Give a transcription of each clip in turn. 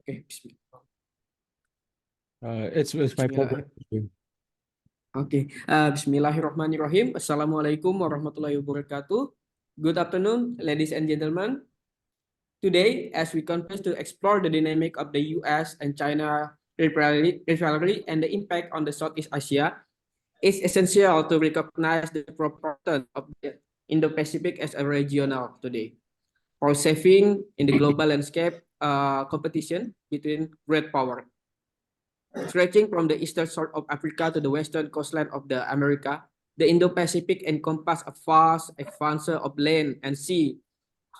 Okay, bismillah. It's my Bismillah. program. Okay, Bismillahirrahmanirrahim. Assalamualaikum warahmatullahi wabarakatuh. Good afternoon, ladies and gentlemen. Today, as we continue to explore the dynamic of the U.S. and China rivalry and the impact on the Southeast Asia, it's essential to recognize the proportion of the Indo-Pacific as a regional today, for saving in the global landscape competition between great power. Stretching from the eastern shore of Africa to the western coastline of the America, the Indo-Pacific encompasses a vast expanse of land and sea,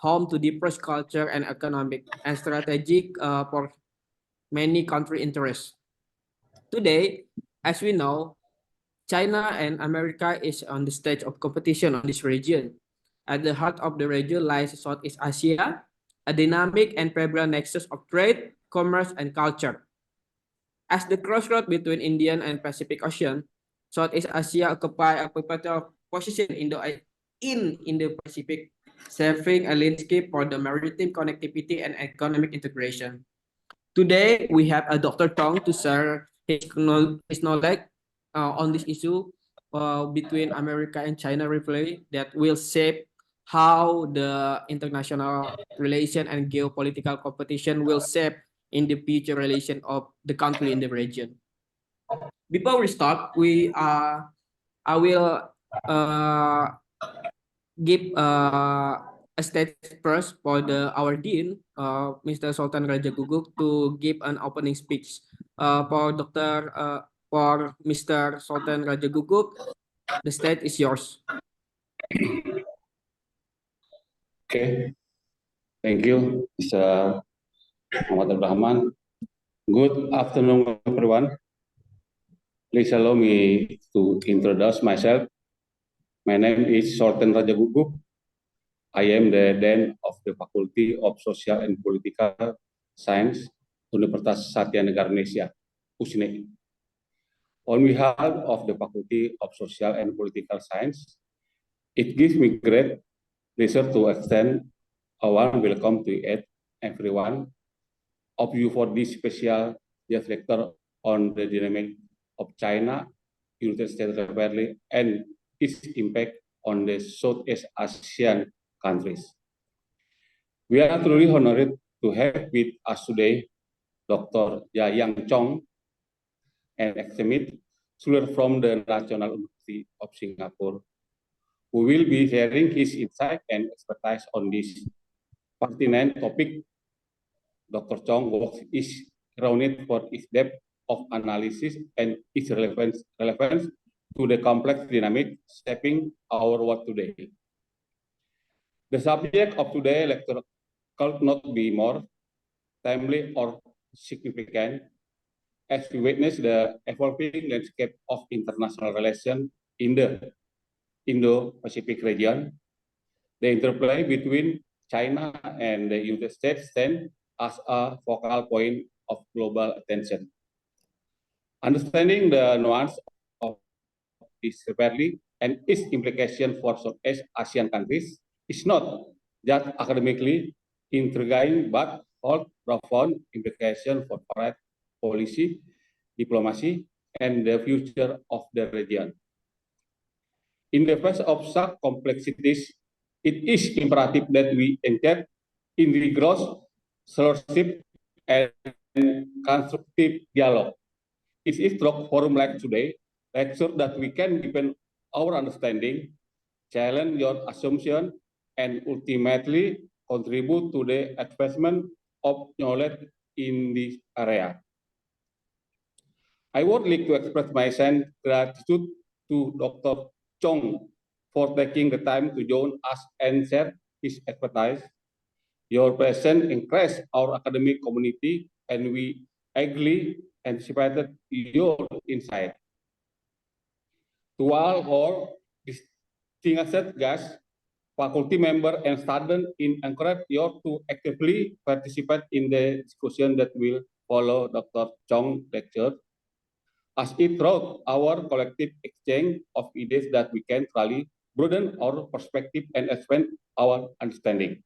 home to diverse culture and economic and strategic for many country interests. Today, as we know, China and America is on the stage of competition on this region. At the heart of the region lies Southeast Asia, a dynamic and vibrant nexus of trade, commerce, and culture. As the crossroad between Indian and Pacific Ocean, Southeast Asia occupies a pivotal position in the Pacific, serving a landscape for the maritime connectivity and economic integration. Today, we have a Dr. Chong to share his knowledge on this issue between America and China rivalry that will shape how the international relation and geopolitical competition will shape in the future relation of the country in the region. Before we start, I will uh, give a stage first for our dean, Mr. Sultan Raja Guguk, to give an opening speech. For Mr. Sultan Raja Guguk, the stage is yours. Okay, thank you, Mr. Muhammad Abdurrohim. Good afternoon, everyone. Please allow me to introduce myself. My name is Sultan Raja Guguk. I am the Dean of the Faculty of Social and Political Science, Universitas Satya Negara Indonesia, USNI. On behalf of the Faculty of Social and Political Science, it gives me great pleasure to extend a warm welcome to everyone of you for this special guest lecture on the dynamic of China, United States rivalry, and its impact on the Southeast Asian countries. We are truly honored to have with us today Dr. Ian Chong, an academic scholar from the National University of Singapore, who will be sharing his insight and expertise on this pertinent topic. Dr. Chong work is renowned for its depth of analysis and its relevance to the complex dynamic shaping our world today. The subject of today's lecture could not be more timely or significant as we witness the evolving landscape of international relations in the Indo-Pacific region. The interplay between China and the United States stands as a focal point of global attention. Understanding the nuance of this rivalry and its implication for Southeast Asian countries is not just academically intriguing, but holds profound implications for foreign policy, diplomacy, and the future of the region. In the face of such complexities, it is imperative that we engage in rigorous scholarship and constructive dialogue. It is through forum like today, ensure that we can deepen our understanding, challenge your assumption, and ultimately contribute to the advancement of knowledge in this area. I would like to express my sincere gratitude to Dr. Chong for taking the time to join us and share his expertise. Your presence increased our academic community, and we eagerly anticipated your insight. To all our distinguished guests, faculty members, and students, encourage you to actively participate in the discussion that will follow Dr. Chong's lecture, as it through our collective exchange of ideas that we can truly broaden our perspective and expand our understanding.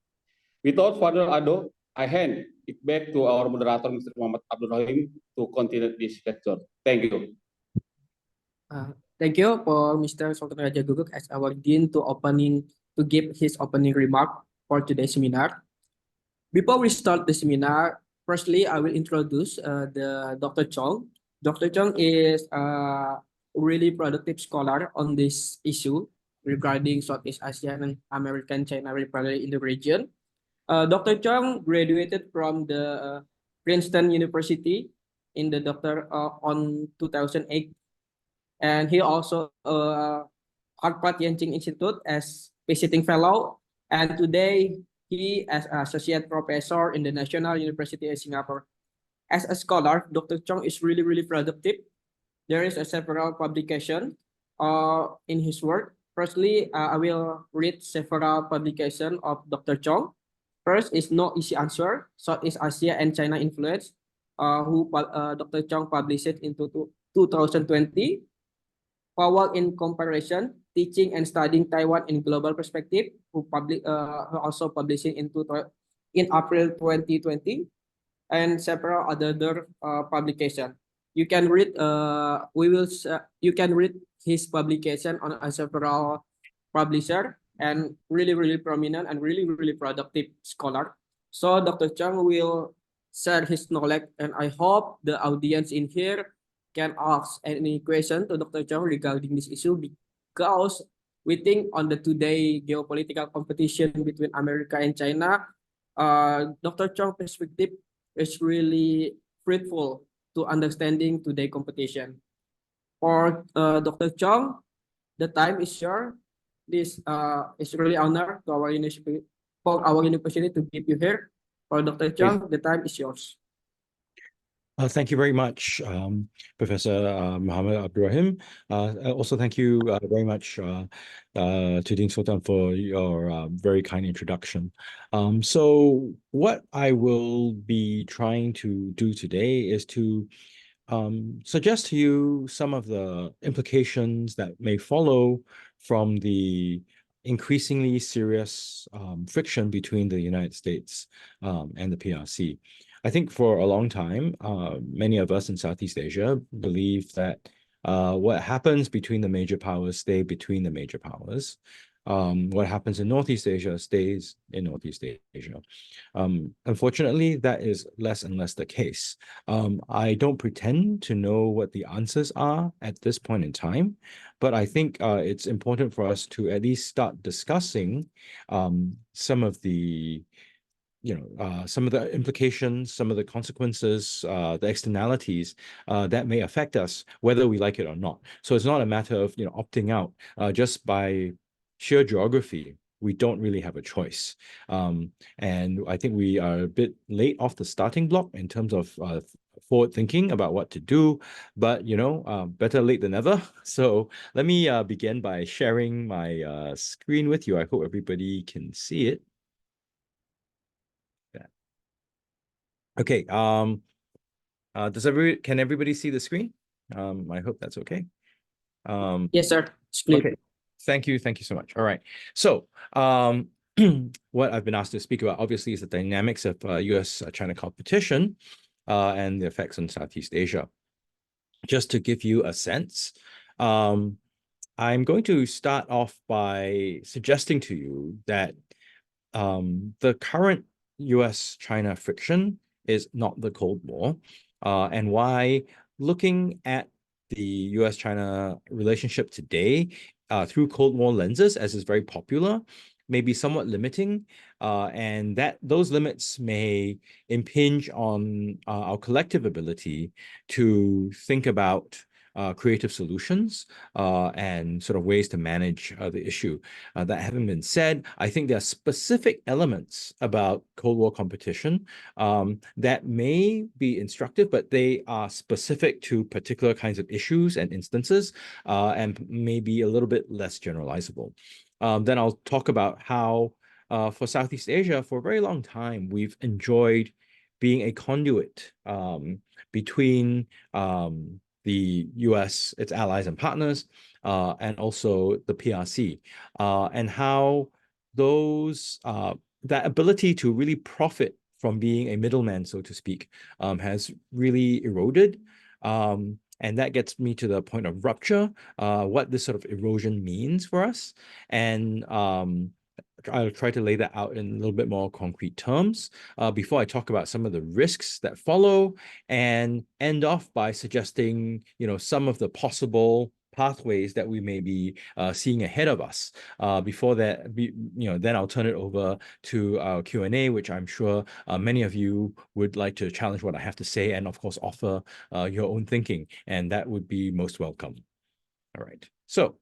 Without further ado, I hand it back to our moderator, Mr. Muhammad Abdurrohim, to continue this lecture. Thank you. Thank you for Mr. Sultan Raja Guguk as our dean to give his opening remark for today's seminar. Before we start the seminar, firstly I will introduce the Dr. Chong. Dr. Chong is a really productive scholar on this issue regarding Southeast Asian and American China rivalry in the region. Dr. Chong graduated from the Princeton University in the doctor on 2008, and he also Harvard Yenching Institute as visiting fellow, and today he as associate professor in the National University of Singapore. As a scholar, Dr. Chong is really productive. There is a several publication in his work. Firstly, I will read several publication of Dr. Chong. First is No Easy Answer, Southeast Asia and China Influence, Dr. Chong published it in 2020. Power in Comparison, Teaching and Studying Taiwan in Global Perspective, who also publishing in April 2020, and several other publication. You can read you can read his publication on a several publisher, and really prominent and really productive scholar. So Dr. Chang will share his knowledge, and I hope the audience in here can ask any question to Dr. Chang regarding this issue, because we think on the today geopolitical competition between America and China, Dr. Chang's perspective is really fruitful to understanding today competition. For Dr. Chong, the time is yours. This is really honor to our university to give you here. For Dr. Chong, the time is yours. Thank you very much, Professor Muhammad Abdurrohim. Also, thank you very much to Dean Sultan for your very kind introduction. So what I will be trying to do today is to suggest to you some of the implications that may follow from the increasingly serious friction between the United States and the PRC. I think for a long time, many of us in Southeast Asia believe that what happens between the major powers stay between the major powers. What happens in Northeast Asia stays in Northeast Asia. Unfortunately, that is less and less the case. I don't pretend to know what the answers are at this point in time, but I think it's important for us to at least start discussing some of the some of the implications, some of the consequences, the externalities that may affect us, whether we like it or not. So it's not a matter of opting out just by sheer geography. We don't really have a choice, and I think we are a bit late off the starting block in terms of forward thinking about what to do. But better late than never. So let me begin by sharing my screen with you. I hope everybody can see it. Okay. Can everybody see the screen? I hope that's okay. Yes, sir. Split. Okay. Thank you so much. All right. So what I've been asked to speak about, obviously, is the dynamics of US-China competition and the effects on Southeast Asia. Just to give you a sense, I'm going to start off by suggesting to you that the current US-China friction is not the Cold War, and why looking at the US-China relationship today through Cold War lenses, as is very popular, may be somewhat limiting, and that those limits may impinge on our collective ability to think about creative solutions and sort of ways to manage the issue. That having been said, I think there are specific elements about Cold War competition that may be instructive, but they are specific to particular kinds of issues and instances and maybe a little bit less generalizable. Then I'll talk about how for Southeast Asia, for a very long time, we've enjoyed being a conduit between the US, its allies and partners, and also the PRC, and how those that ability to really profit from being a middleman, so to speak, has really eroded. And that gets me to the point of rupture, what this sort of erosion means for us. And I'll try to lay that out in a little bit more concrete terms before I talk about some of the risks that follow, and end off by suggesting, some of the possible pathways that we may be seeing ahead of us. Before that, then I'll turn it over to our Q&A, which I'm sure many of you would like to challenge what I have to say and, of course, offer your own thinking, and that would be most welcome. All right. So,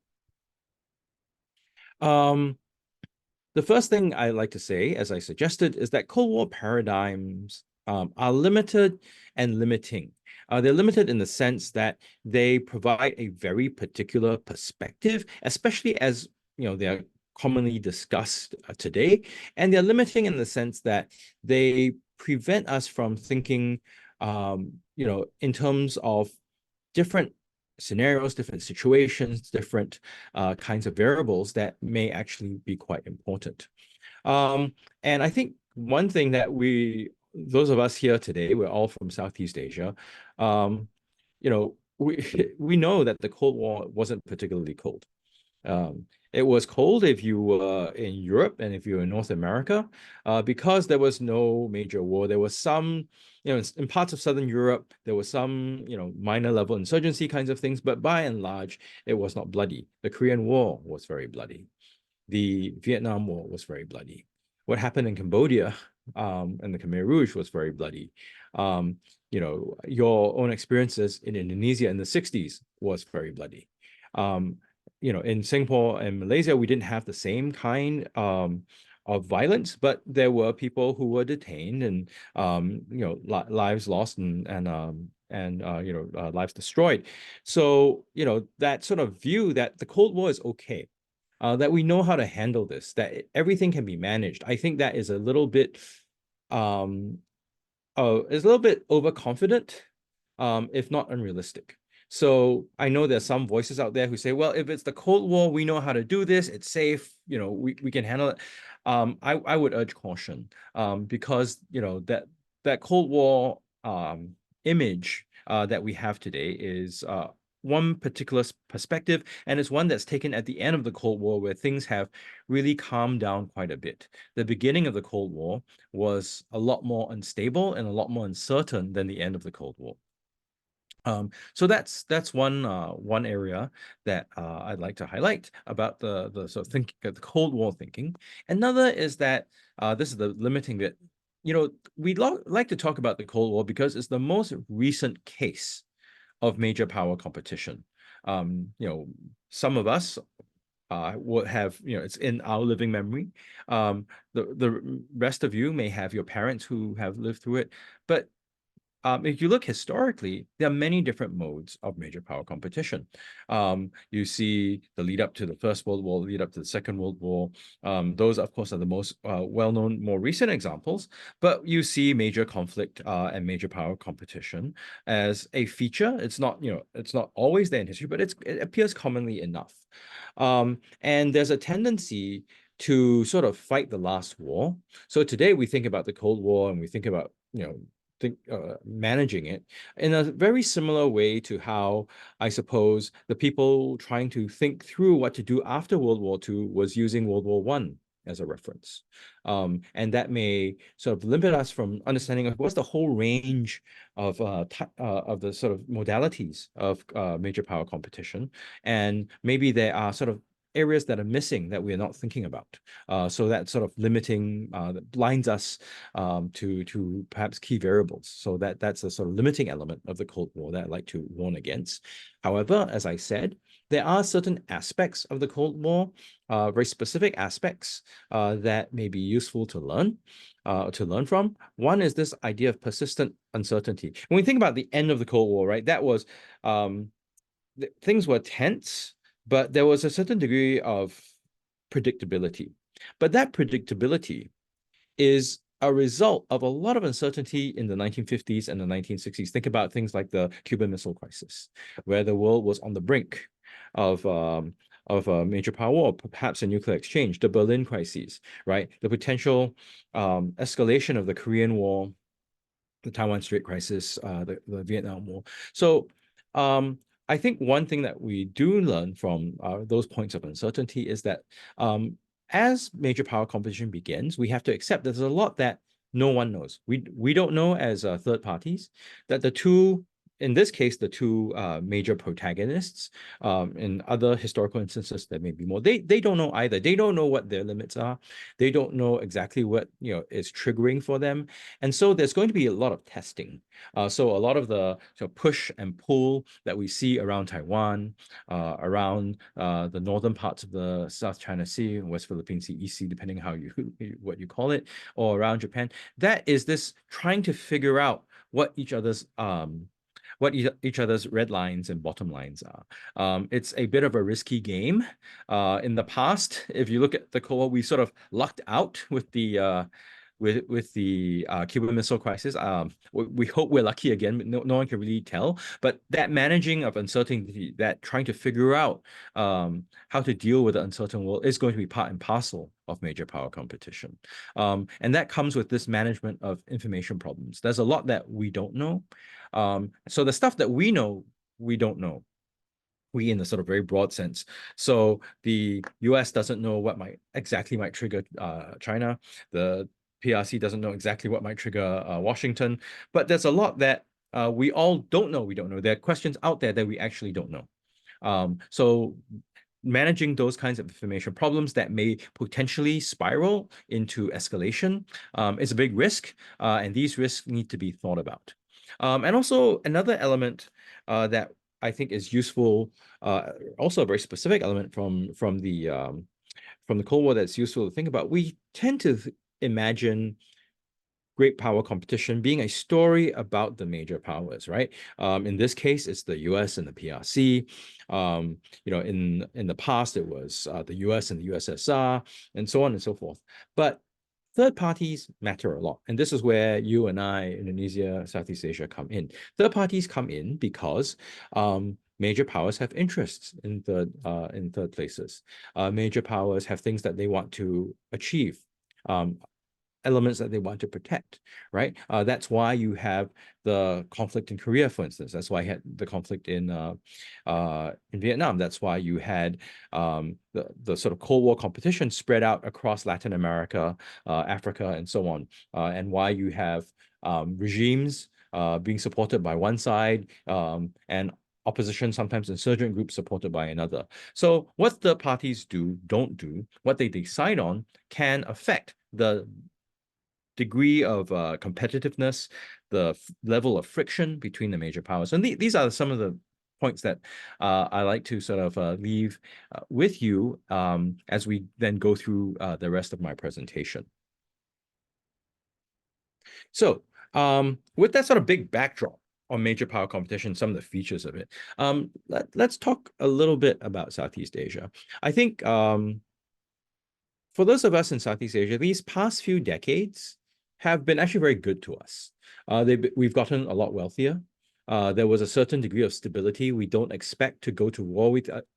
the first thing I like to say, as I suggested, is that Cold War paradigms are limited and limiting. They're limited in the sense that they provide a very particular perspective, especially as they are commonly discussed today. And they're limiting in the sense that they prevent us from thinking, in terms of different scenarios, different situations, different kinds of variables that may actually be quite important. And I think one thing that those of us here today, we're all from Southeast Asia, we know that the Cold War wasn't particularly cold. It was cold if you were in Europe and if you were in North America, because there was no major war. There was some, in parts of Southern Europe, there was some, minor level insurgency kinds of things, but by and large, it was not bloody. The Korean War was very bloody. The Vietnam War was very bloody. What happened in Cambodia and the Khmer Rouge was very bloody. Your own experiences in Indonesia in the 60s was very bloody. In Singapore and Malaysia, we didn't have the same kind of violence, but there were people who were detained and lives lost and lives destroyed. So that sort of view that the Cold War is okay, that we know how to handle this, that everything can be managed. I think that is a little bit overconfident, if not unrealistic. So I know there's some voices out there who say, well, if it's the Cold War, we know how to do this. It's safe. We can handle it. I would urge caution, because that Cold War image that we have today is one particular perspective, and it's one that's taken at the end of the Cold War, where things have really calmed down quite a bit. The beginning of the Cold War was a lot more unstable and a lot more uncertain than the end of the Cold War. So that's one area that I'd like to highlight about the sort of thinking, the Cold War thinking. Another is that this is the limiting bit. We like to talk about the Cold War because it's the most recent case of major power competition. Some of us would have, it's in our living memory. The rest of you may have your parents who have lived through it, but if you look historically, there are many different modes of major power competition. You see the lead up to the First World War, lead up to the Second World War. Those, of course, are the most well-known, more recent examples. But you see major conflict and major power competition as a feature. It's not, it's not always there in history, but it appears commonly enough. And there's a tendency to sort of fight the last war. So today we think about the Cold War and we think about, managing it in a very similar way to how I suppose the people trying to think through what to do after World War II was using World War I as a reference. And that may sort of limit us from understanding what's the whole range of the sort of modalities of major power competition. And maybe there are sort of areas that are missing that we're not thinking about. So that sort of limiting that blinds us to perhaps key variables. So that's a sort of limiting element of the Cold War that I'd like to warn against. However, as I said, there are certain aspects of the Cold War, very specific aspects that may be useful to learn from. One is this idea of persistent uncertainty. When we think about the end of the Cold War, right, that was things were tense, but there was a certain degree of predictability. But that predictability is a result of a lot of uncertainty in the 1950s and the 1960s. Think about things like the Cuban Missile Crisis, where the world was on the brink of a major power war, perhaps a nuclear exchange, the Berlin crises, right? The potential escalation of the Korean War, the Taiwan Strait crisis, the Vietnam War. So I think one thing that we do learn from those points of uncertainty is that as major power competition begins, we have to accept that there's a lot that no one knows. We don't know as third parties that the two, in this case, the two major protagonists, in other historical instances, there may be more. They don't know either. They don't know what their limits are. They don't know exactly what is triggering for them, and so there's going to be a lot of testing. So a lot of the push and pull that we see around Taiwan, around the northern parts of the South China Sea, West Philippine Sea, East Sea, depending how what you call it, or around Japan, that is this trying to figure out what each other's red lines and bottom lines are. It's a bit of a risky game. In the past, if you look at the Cold War, we sort of lucked out with the Cuban Missile Crisis. We hope we're lucky again, but no one can really tell. But that managing of uncertainty, that trying to figure out how to deal with the uncertain world is going to be part and parcel of major power competition. And that comes with this management of information problems. There's a lot that we don't know. So the stuff that we know, we don't know. We in the sort of very broad sense. So the US doesn't know what exactly might trigger China. The PRC doesn't know exactly what might trigger Washington. But there's a lot that we all don't know. We don't know. There are questions out there that we actually don't know. So managing those kinds of information problems that may potentially spiral into escalation is a big risk, and these risks need to be thought about. And also another element that I think is useful, also a very specific element from the Cold War that's useful to think about. We tend to imagine great power competition being a story about the major powers, right? In this case, it's the US and the PRC. In the past, it was the US and the USSR, and so on and so forth. But third parties matter a lot. And this is where you and I, Indonesia, Southeast Asia come in. Third parties come in because major powers have interests in third places. Major powers have things that they want to achieve. Elements that they want to protect, right? That's why you have the conflict in Korea, for instance. That's why you had the conflict in Vietnam. That's why you had the sort of Cold War competition spread out across Latin America, Africa, and so on. And why you have regimes being supported by one side and opposition, sometimes insurgent groups supported by another. So what the parties don't do, what they decide on can affect the degree of competitiveness, the level of friction between the major powers. And these are some of the points that I like to sort of leave with you as we then go through the rest of my presentation. So with that sort of big backdrop on major power competition, some of the features of it, let's talk a little bit about Southeast Asia. I think for those of us in Southeast Asia, these past few decades have been actually very good to us. We've gotten a lot wealthier. There was a certain degree of stability. We don't expect to go to war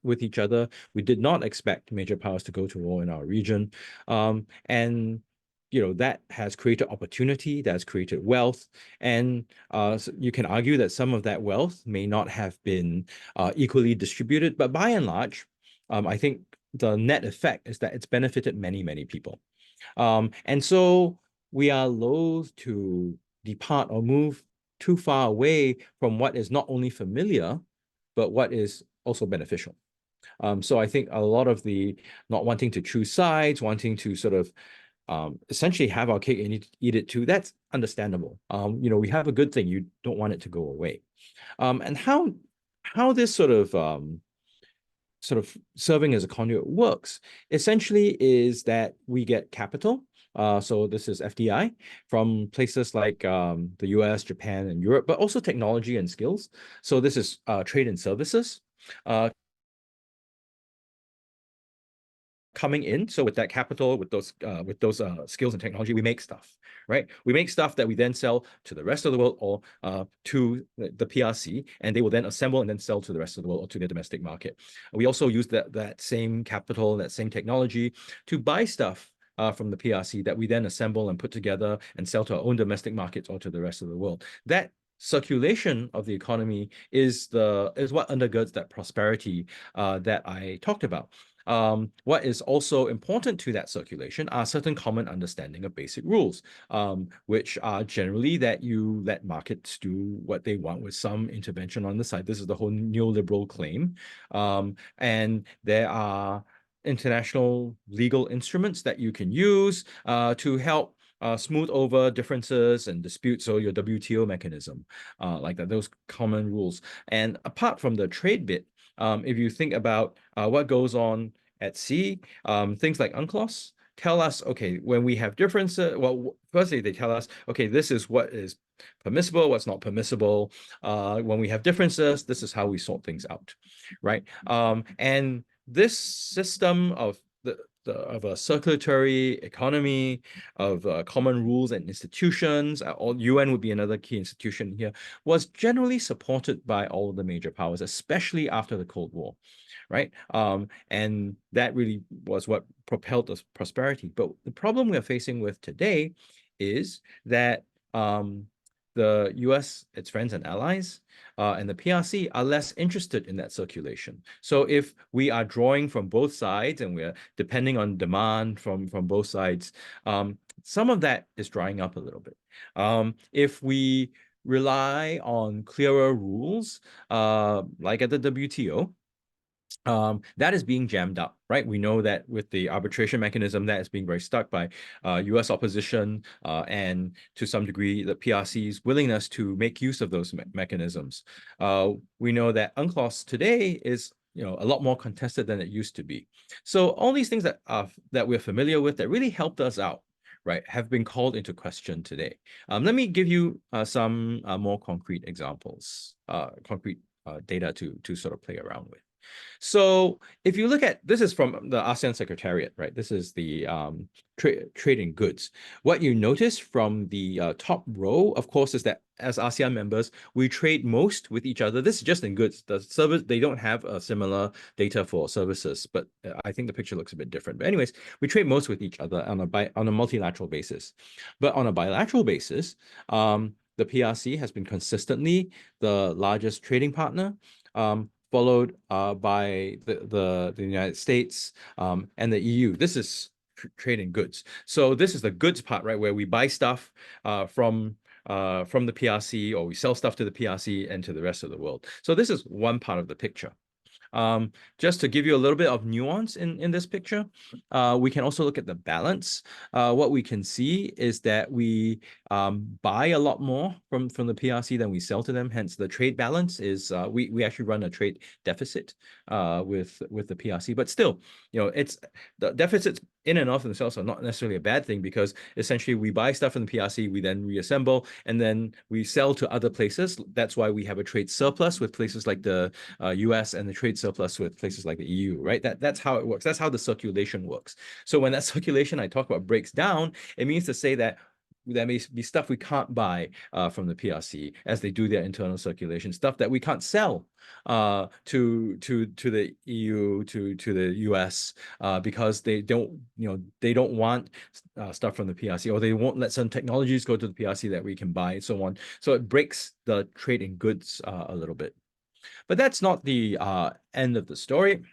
with each other. We did not expect major powers to go to war in our region. And that has created opportunity, that has created wealth. And so you can argue that some of that wealth may not have been equally distributed, but by and large, I think the net effect is that it's benefited many, many people. And so we are loath to depart or move too far away from what is not only familiar, but what is also beneficial. So I think a lot of the not wanting to choose sides, wanting to sort of essentially have our cake and eat it too, that's understandable. We have a good thing, you don't want it to go away. And how this sort of serving as a conduit works essentially is that we get capital. So this is FDI from places like the US, Japan, and Europe, but also technology and skills. So this is trade and services coming in. So with that capital, with those skills and technology, we make stuff, right? We make stuff that we then sell to the rest of the world or to the PRC, and they will then assemble and then sell to the rest of the world or to their domestic market. We also use that same capital, that same technology to buy stuff from the PRC that we then assemble and put together and sell to our own domestic markets or to the rest of the world. That circulation of the economy is what undergirds that prosperity that I talked about. What is also important to that circulation are certain common understanding of basic rules, which are generally that you let markets do what they want with some intervention on the side. This is the whole neoliberal claim. And there are international legal instruments that you can use to help smooth over differences and disputes, so your WTO mechanism, like that, those common rules. And apart from the trade bit, if you think about what goes on at sea, things like UNCLOS tell us, okay, when we have differences, well, firstly, they tell us, okay, this is what is permissible, what's not permissible. When we have differences, this is how we sort things out, right? And this system of a circulatory economy, of common rules and institutions, or UN would be another key institution here, was generally supported by all of the major powers, especially after the Cold War, right? And that really was what propelled us prosperity. But the problem we're facing with today is that the US, its friends and allies, and the PRC are less interested in that circulation. So if we are drawing from both sides and we're depending on demand from both sides, some of that is drying up a little bit. If we rely on clearer rules, like at the WTO, that is being jammed up, right? We know that with the arbitration mechanism, that is being very stuck by US opposition and to some degree the PRC's willingness to make use of those mechanisms. We know that UNCLOS today is a lot more contested than it used to be. So all these things that we're familiar with that really helped us out, right, have been called into question today. Let me give you some more concrete examples, concrete data to sort of play around with. So if you look at, this is from the ASEAN Secretariat, right? This is the trade in goods. What you notice from the top row, of course, is that as ASEAN members, we trade most with each other. This is just in goods. The service, they don't have a similar data for services, but I think the picture looks a bit different. But anyways, we trade most with each other on a multilateral basis. But on a bilateral basis, the PRC has been consistently the largest trading partner, followed by the United States and the EU. This is trading goods. So this is the goods part, right, where we buy stuff from the PRC, or we sell stuff to the PRC and to the rest of the world. So this is one part of the picture. Just to give you a little bit of nuance in this picture, we can also look at the balance. What we can see is that we buy a lot more from the PRC than we sell to them. Hence, the trade balance is we actually run a trade deficit with the PRC. But still, it's the deficits in and of themselves are not necessarily a bad thing, because essentially we buy stuff from the PRC, we then reassemble, and then we sell to other places. That's why we have a trade surplus with places like the US, and the trade surplus with places like the EU, right? That's how it works. That's how the circulation works. So when that circulation I talk about breaks down, it means to say that there may be stuff we can't buy from the PRC as they do their internal circulation, stuff that we can't sell to the EU, to the US, because they don't want stuff from the PRC, or they won't let some technologies go to the PRC that we can buy, and so on. So it breaks the trade in goods a little bit. But that's not the end of the story.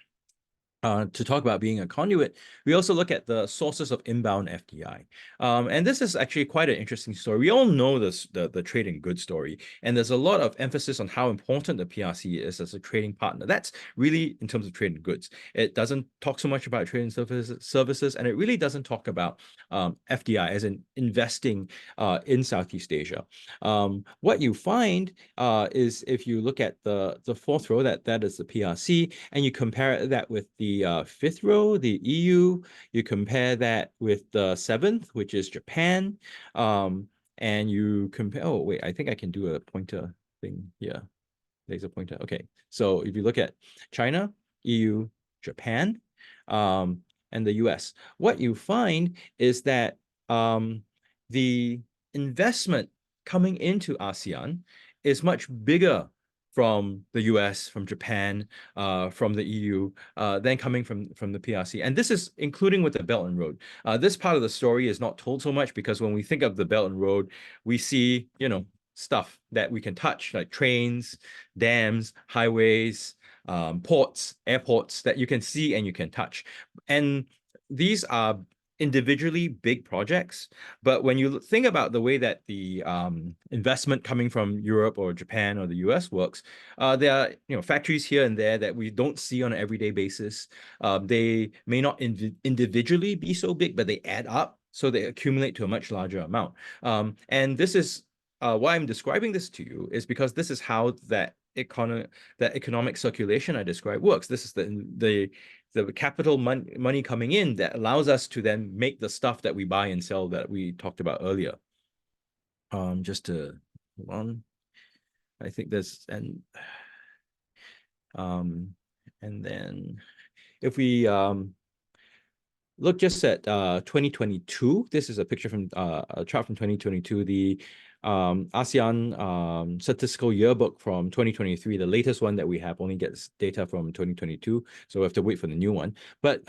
To talk about being a conduit, we also look at the sources of inbound FDI. And this is actually quite an interesting story. We all know this, the trade in goods story, and there's a lot of emphasis on how important the PRC is as a trading partner. That's really in terms of trade in goods. It doesn't talk so much about trading services, and it really doesn't talk about FDI, as in investing in Southeast Asia. What you find is, if you look at the fourth row, that is the PRC, and you compare that with the fifth row, the EU, you compare that with the seventh, which is Japan, and you compare, oh wait, I think I can do a pointer thing here. There's a pointer. Okay, so if you look at China, EU, Japan, and and the US, what you find is that the investment coming into ASEAN is much bigger from the US, from Japan, from the EU, than coming from the PRC. And this is including with the Belt and Road. This part of the story is not told so much because when we think of the Belt and Road, we see, stuff that we can touch, like trains, dams, highways, ports, airports that you can see and you can touch. And these are individually big projects, but when you think about the way that the investment coming from Europe or Japan or the US works, there are factories here and there that we don't see on an everyday basis. They may not individually be so big, but they add up, so they accumulate to a much larger amount. And this is why I'm describing this to you is because this is how that economic circulation I described works. This is the capital money coming in that allows us to then make the stuff that we buy and sell that we talked about earlier. Just to hold on, I think there's and then if we look just at 2022, this is a picture from a chart from 2022, the ASEAN statistical yearbook from 2023, the latest one that we have only gets data from 2022, so we have to wait for the new one. But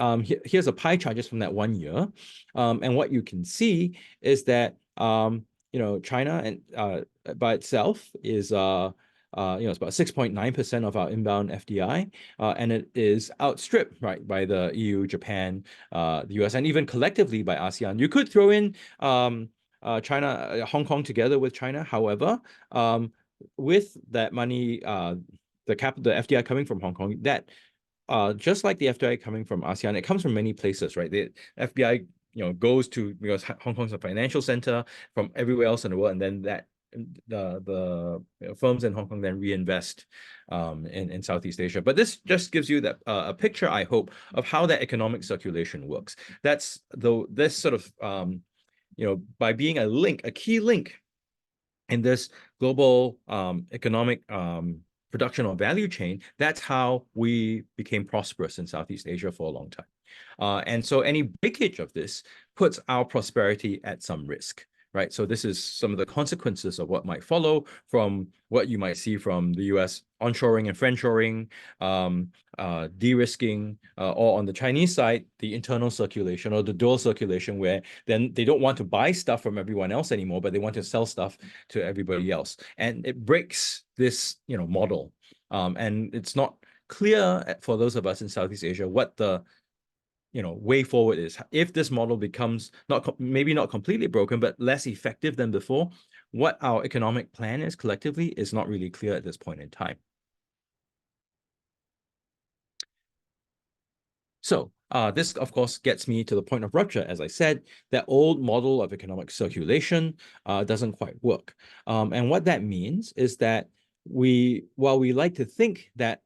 here's a pie chart just from that 1 year, and what you can see is that China and by itself is it's about 6.9% of our inbound FDI, and it is outstripped by the EU, Japan, the US, and even collectively by ASEAN. You could throw in China, Hong Kong together with China. However, with that money, the FDI coming from Hong Kong, that just like the FDI coming from ASEAN, it comes from many places, right? The FBI, goes to, because Hong Kong's a financial center, from everywhere else in the world, and then that the firms in Hong Kong then reinvest in Southeast Asia. But this just gives you that a picture, I hope, of how that economic circulation works. That's this sort of by being a key link in this global economic production or value chain, that's how we became prosperous in Southeast Asia for a long time. And so any breakage of this puts our prosperity at some risk. Right. So this is some of the consequences of what might follow from what you might see from the US onshoring and friendshoring, de-risking, or on the Chinese side, the internal circulation or the dual circulation, where then they don't want to buy stuff from everyone else anymore, but they want to sell stuff to everybody else. And it breaks this, model. And it's not clear for those of us in Southeast Asia what the way forward is. If this model becomes maybe not completely broken, but less effective than before, what our economic plan is collectively is not really clear at this point in time. So this, of course, gets me to the point of rupture. As I said, that old model of economic circulation doesn't quite work. And what that means is that while we like to think that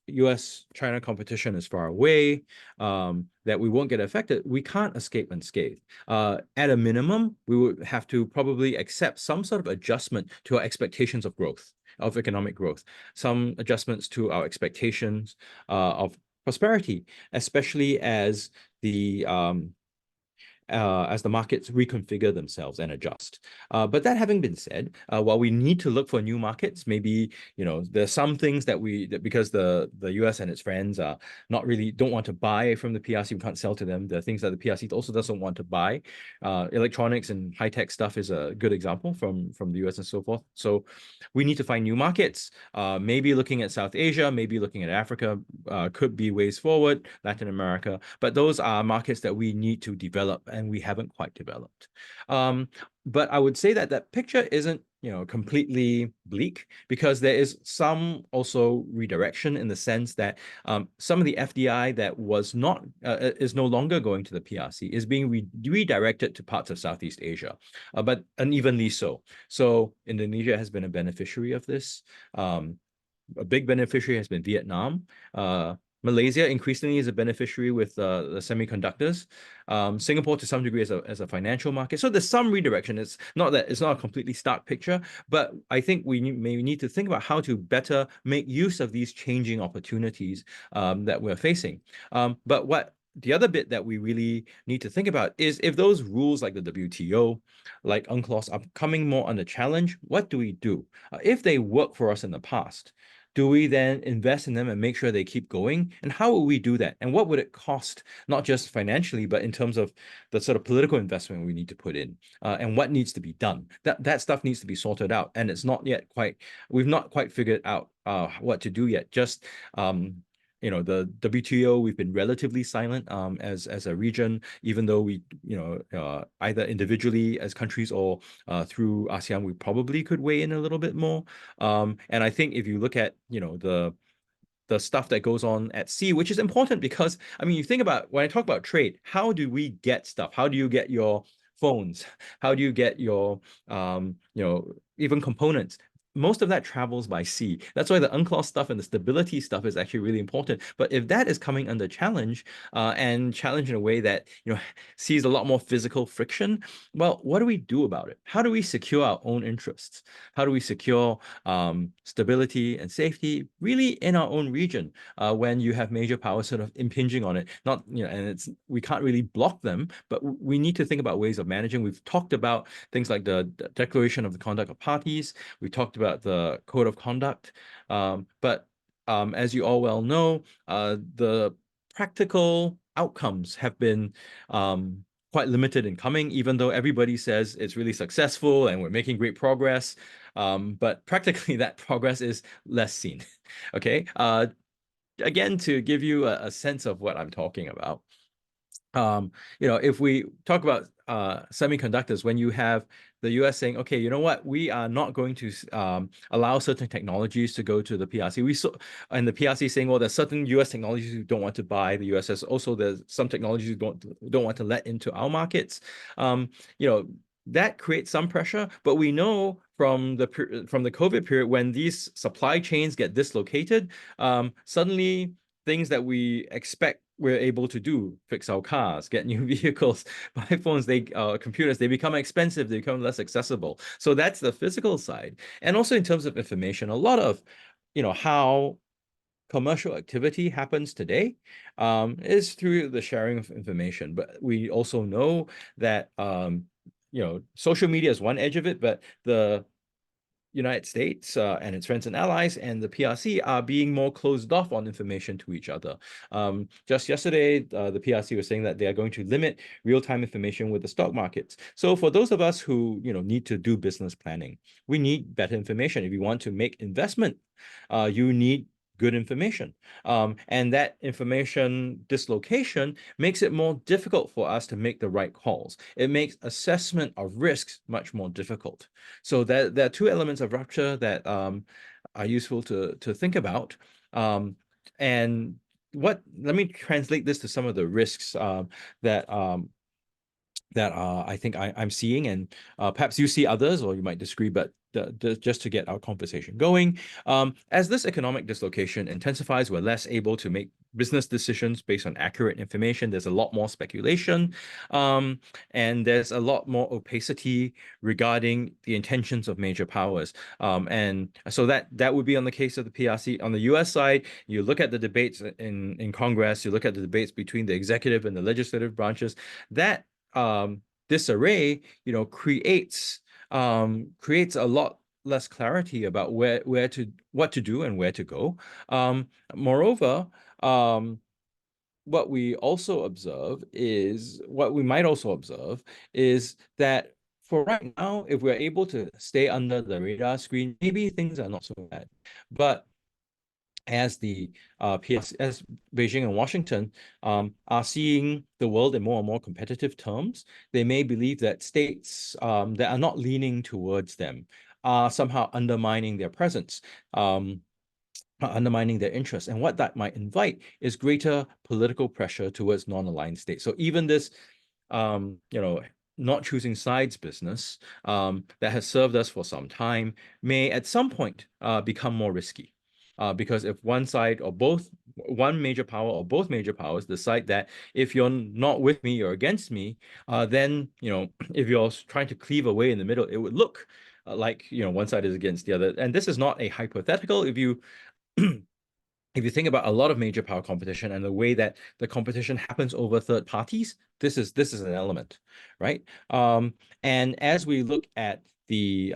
US-China competition is far away, that we won't get affected, we can't escape unscathed. At a minimum, we would have to probably accept some sort of adjustment to our expectations of growth, of economic growth, some adjustments to our expectations of prosperity, especially as the markets reconfigure themselves and adjust. But that having been said, while we need to look for new markets, maybe there's some things that because the US and its friends don't want to buy from the PRC, we can't sell to them. The things that the PRC also doesn't want to buy. Electronics and high-tech stuff is a good example from the US and so forth. So we need to find new markets. Maybe looking at South Asia, maybe looking at Africa could be ways forward, Latin America. But those are markets that we need to develop, and we haven't quite developed. But I would say that that picture isn't completely bleak, because there is some also redirection in the sense that some of the FDI that was not is no longer going to the PRC is being redirected to parts of Southeast Asia, but unevenly so. So Indonesia has been a beneficiary of this. A big beneficiary has been Vietnam. Malaysia increasingly is a beneficiary with the semiconductors. Singapore to some degree as a financial market. So there's some redirection. It's not a completely stark picture, but I think we may need to think about how to better make use of these changing opportunities that we're facing. But what the other bit that we really need to think about is if those rules like the WTO, like UNCLOS, are coming more under challenge, what do we do? If they work for us in the past, do we then invest in them and make sure they keep going? And how will we do that? And what would it cost, not just financially, but in terms of the sort of political investment we need to put in, and what needs to be done? That stuff needs to be sorted out. And it's not yet quite, we've not quite figured out what to do yet. Just the WTO, we've been relatively silent as a region, even though we, either individually as countries or through ASEAN, we probably could weigh in a little bit more. And I think if you look at, the stuff that goes on at sea, which is important because, I mean, you think about, when I talk about trade, how do we get stuff? How do you get your phones? How do you get your, even components? Most of that travels by sea. That's why the UNCLOS stuff and the stability stuff is actually really important. But if that is coming under challenge, and challenge in a way that sees a lot more physical friction, well, what do we do about it? How do we secure our own interests? How do we secure stability and safety really in our own region when you have major powers sort of impinging on it? Not, and we can't really block them, but we need to think about ways of managing. We've talked about things like the Declaration of the Conduct of Parties. We talked about the Code of Conduct, but as you all well know, the practical outcomes have been quite limited in coming, even though everybody says it's really successful and we're making great progress. But practically that progress is less seen. Okay. Again, to give you a sense of what I'm talking about, if we talk about semiconductors, when you have the US saying, okay, you know what, we are not going to allow certain technologies to go to the PRC. And the PRC saying, well, there's certain US technologies you don't want to buy. The US says also there's some technologies you don't want to let into our markets. That creates some pressure, but we know from the COVID period, when these supply chains get dislocated, suddenly things that we expect we're able to do, fix our cars, get new vehicles, buy phones, computers, they become expensive, they become less accessible. So that's the physical side. And also in terms of information, a lot of, how commercial activity happens today is through the sharing of information. But we also know that, social media is one edge of it, but the United States and its friends and allies and the PRC are being more closed off on information to each other. Just yesterday, the PRC was saying that they are going to limit real-time information with the stock markets. So for those of us who need to do business planning, we need better information. If you want to make investment, you need good information. And that information dislocation makes it more difficult for us to make the right calls. It makes assessment of risks much more difficult. So there are two elements of rupture that are useful to think about. And let me translate this to some of the risks that I think I'm seeing, and perhaps you see others, or you might disagree, but just to get our conversation going. As this economic dislocation intensifies, we're less able to make business decisions based on accurate information. There's a lot more speculation, and there's a lot more opacity regarding the intentions of major powers. And so that would be on the case of the PRC. On the US side, you look at the debates in Congress, you look at the debates between the executive and the legislative branches, that disarray, creates a lot less clarity about what to do and where to go. Moreover, what we might also observe is that for right now, if we're able to stay under the radar screen, maybe things are not so bad. But as the as Beijing and Washington are seeing the world in more and more competitive terms, they may believe that states that are not leaning towards them are somehow undermining their presence, undermining their interests. And what that might invite is greater political pressure towards non-aligned states. So even this, not choosing sides business that has served us for some time may at some point become more risky. Because if one side or one major power or both major powers decide that if you're not with me, you're against me, then, if you're trying to cleave away in the middle, it would look like, one side is against the other. And this is not a hypothetical. If you if you think about a lot of major power competition and the way that the competition happens over third parties, this is an element, right? And as we look at the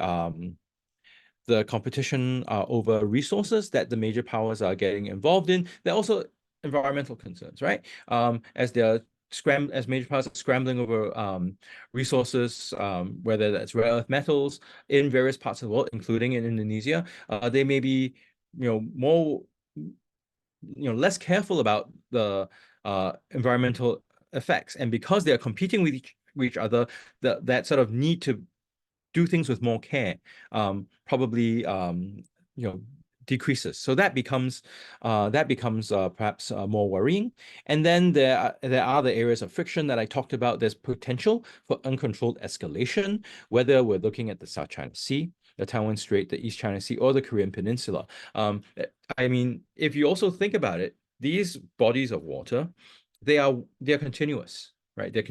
competition over resources that the major powers are getting involved in, there are also environmental concerns, right? As major powers are scrambling over resources, whether that's rare earth metals in various parts of the world, including in Indonesia, they may be, more, less careful about the environmental effects, and because they are competing with each other, that sort of need to do things with more care probably decreases. So that becomes perhaps more worrying. And then there are the areas of friction that I talked about. There's potential for uncontrolled escalation, whether we're looking at the South China Sea, the Taiwan Strait, the East China Sea, or the Korean Peninsula. I mean, if you also think about it, these bodies of water, they're continuous, right? They're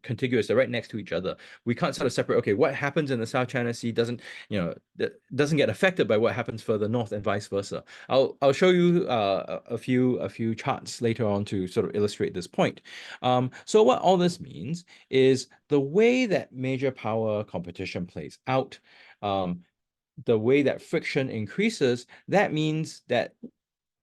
contiguous. They're right next to each other. We can't sort of separate. Okay, what happens in the South China Sea doesn't get affected by what happens further north, and vice versa. I'll show you a few charts later on to sort of illustrate this point. So what all this means is the way that major power competition plays out. The way that friction increases, that means that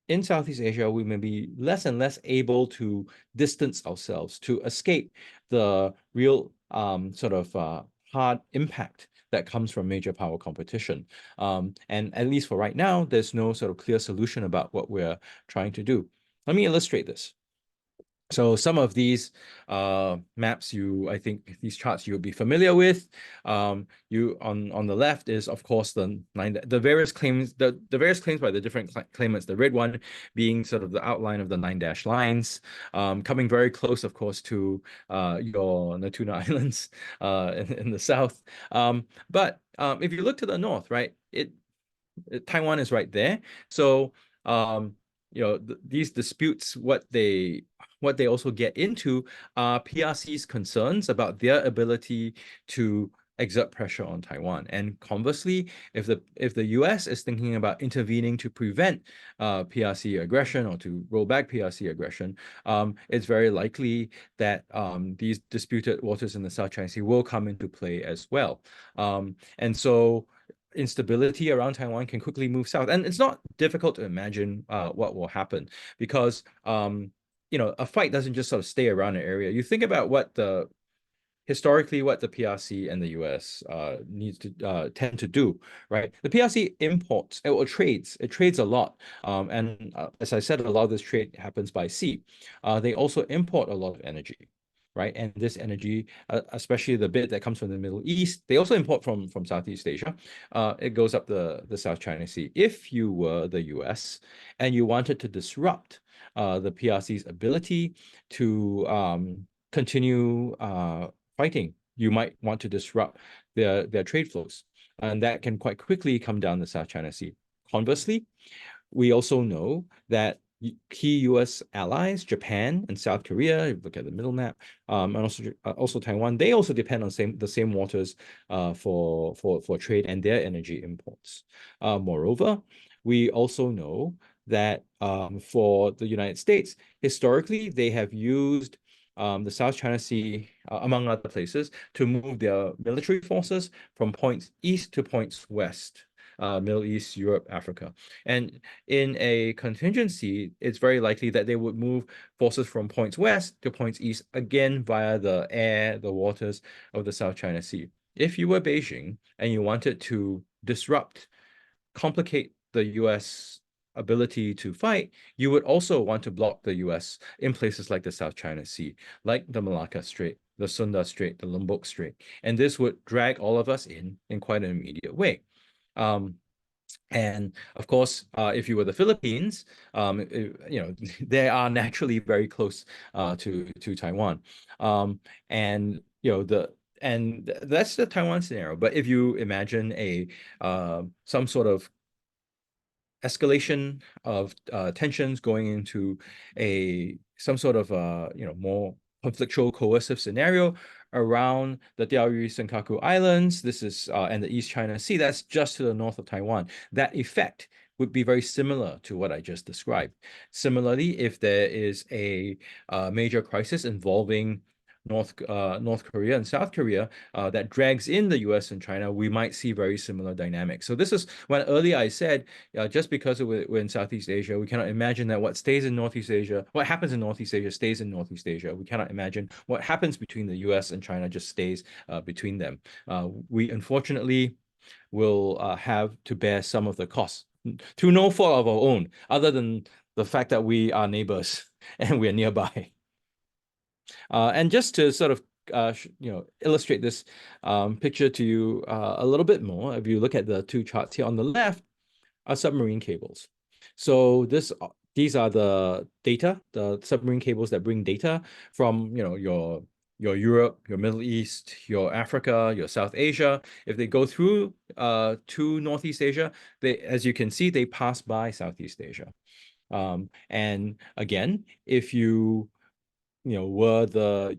in Southeast Asia, we may be less and less able to distance ourselves, to escape the real hard impact that comes from major power competition. And at least for right now, there's no sort of clear solution about what we're trying to do. Let me illustrate this. So some of these maps, I think these charts you'll be familiar with. You on the left is, of course, the various claims, the various claims by the different claimants. The red one being sort of the outline of the 9 dash lines, coming very close, of course, to your Natuna Islands in the south. But if you look to the north, right, Taiwan is right there. So these disputes, what they also get into are PRC's concerns about their ability to exert pressure on Taiwan. And conversely, if the US is thinking about intervening to prevent PRC aggression or to roll back PRC aggression, it's very likely that these disputed waters in the South China Sea will come into play as well. And so instability around Taiwan can quickly move south. And it's not difficult to imagine what will happen, because a fight doesn't just sort of stay around an area. You think about historically what the PRC and the US needs to tend to do, right? The PRC imports or trades. It trades a lot. And as I said, a lot of this trade happens by sea. They also import a lot of energy, right? And this energy, especially the bit that comes from the Middle East, they also import from Southeast Asia. It goes up the South China Sea. If you were the US and you wanted to disrupt the PRC's ability to continue fighting, you might want to disrupt their trade flows. And that can quite quickly come down the South China Sea. Conversely, we also know that key U.S. allies, Japan and South Korea, if you look at the middle map, and also Taiwan, they also depend on the same waters for trade and their energy imports. Moreover, we also know that for the United States, historically, they have used the South China Sea, among other places, to move their military forces from points east to points west. Middle East, Europe, Africa. And in a contingency, it's very likely that they would move forces from points west to points east, again via the air, the waters of the South China Sea. If you were Beijing and you wanted to disrupt, complicate the US ability to fight, you would also want to block the US in places like the South China Sea, like the Malacca Strait, the Sunda Strait, the Lombok Strait. And this would drag all of us in quite an immediate way. And of course, if you were the Philippines, they are naturally very close to Taiwan, and that's the Taiwan scenario. But if you imagine some sort of escalation of tensions going into some sort of more conflictual, coercive scenario around the Diaoyu Senkaku Islands, this is and the East China Sea, that's just to the north of Taiwan. That effect would be very similar to what I just described. Similarly, if there is a major crisis involving North Korea and South Korea that drags in the US and China, we might see very similar dynamics. So this is when earlier I said, just because we're in Southeast Asia, we cannot imagine that what stays in Northeast Asia, what happens in Northeast Asia stays in Northeast Asia. We cannot imagine what happens between the US and China just stays between them. We unfortunately will have to bear some of the costs through no fault of our own, other than the fact that we are neighbors and we are nearby. And just to sort of illustrate this picture to you a little bit more, if you look at the two charts here on the left, are submarine cables. So these are the submarine cables that bring data from your Europe, your Middle East, your Africa, your South Asia. If they go through to Northeast Asia, as you can see, they pass by Southeast Asia. And again, if you were the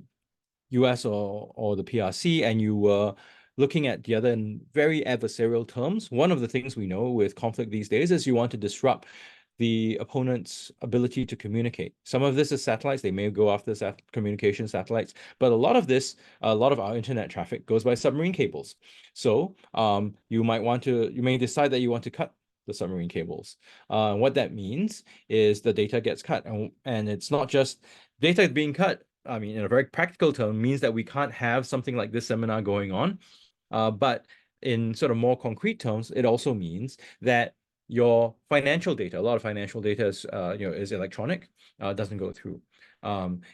US or the PRC and you were looking at the other in very adversarial terms, one of the things we know with conflict these days is you want to disrupt the opponent's ability to communicate. Some of this is satellites. They may go after communication satellites, but a lot of our internet traffic goes by submarine cables. So you may decide that you want to cut the submarine cables. What that means is the data gets cut, and it's not just data being cut. I mean, in a very practical term, means that we can't have something like this seminar going on. But in sort of more concrete terms, it also means that your financial data, a lot of financial data is electronic, doesn't go through.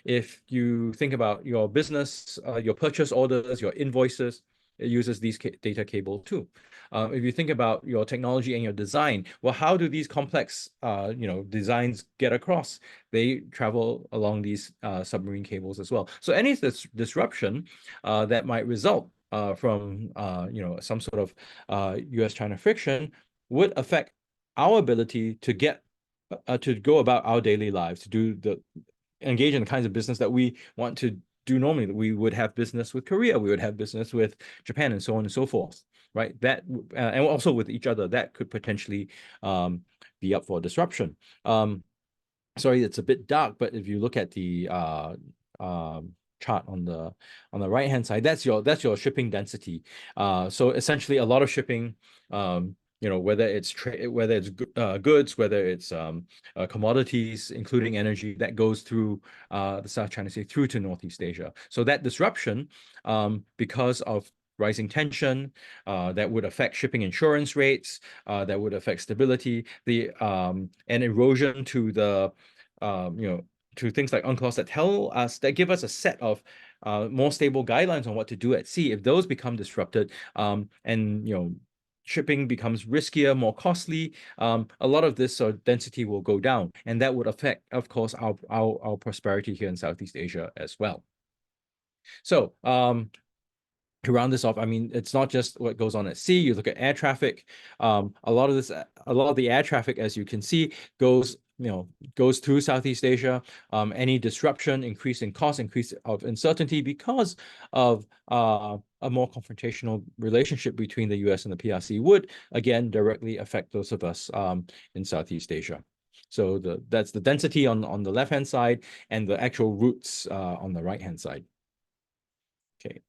If you think about your business, your purchase orders, your invoices, it uses these data cable too. If you think about your technology and your design, well, how do these complex designs get across? They travel along these submarine cables as well. So any disruption that might result from some sort of US-China friction would affect our ability to go about our daily lives, to engage in the kinds of business that we want to do normally. We would have business with Korea, we would have business with Japan, and so on and so forth, right? That and also with each other, that could potentially be up for disruption. Sorry, it's a bit dark, but if you look at the chart on the right hand side, that's your shipping density. So essentially, a lot of shipping, whether it's goods, whether it's commodities, including energy, that goes through the South China Sea through to Northeast Asia. So that disruption, because of rising tension, that would affect shipping insurance rates, that would affect stability, and erosion to the to things like UNCLOS that give us a set of more stable guidelines on what to do at sea. If those become disrupted, and shipping becomes riskier, more costly, a lot of this density will go down, and that would affect, of course, our prosperity here in Southeast Asia as well. So to round this off, I mean, it's not just what goes on at sea. You look at air traffic. A lot of the air traffic, as you can see, goes through Southeast Asia. Any disruption, increase in cost, increase of uncertainty because of a more confrontational relationship between the US and the PRC would again directly affect those of us in Southeast Asia. So that's the density on the left-hand side and the actual routes on the right-hand side. Okay.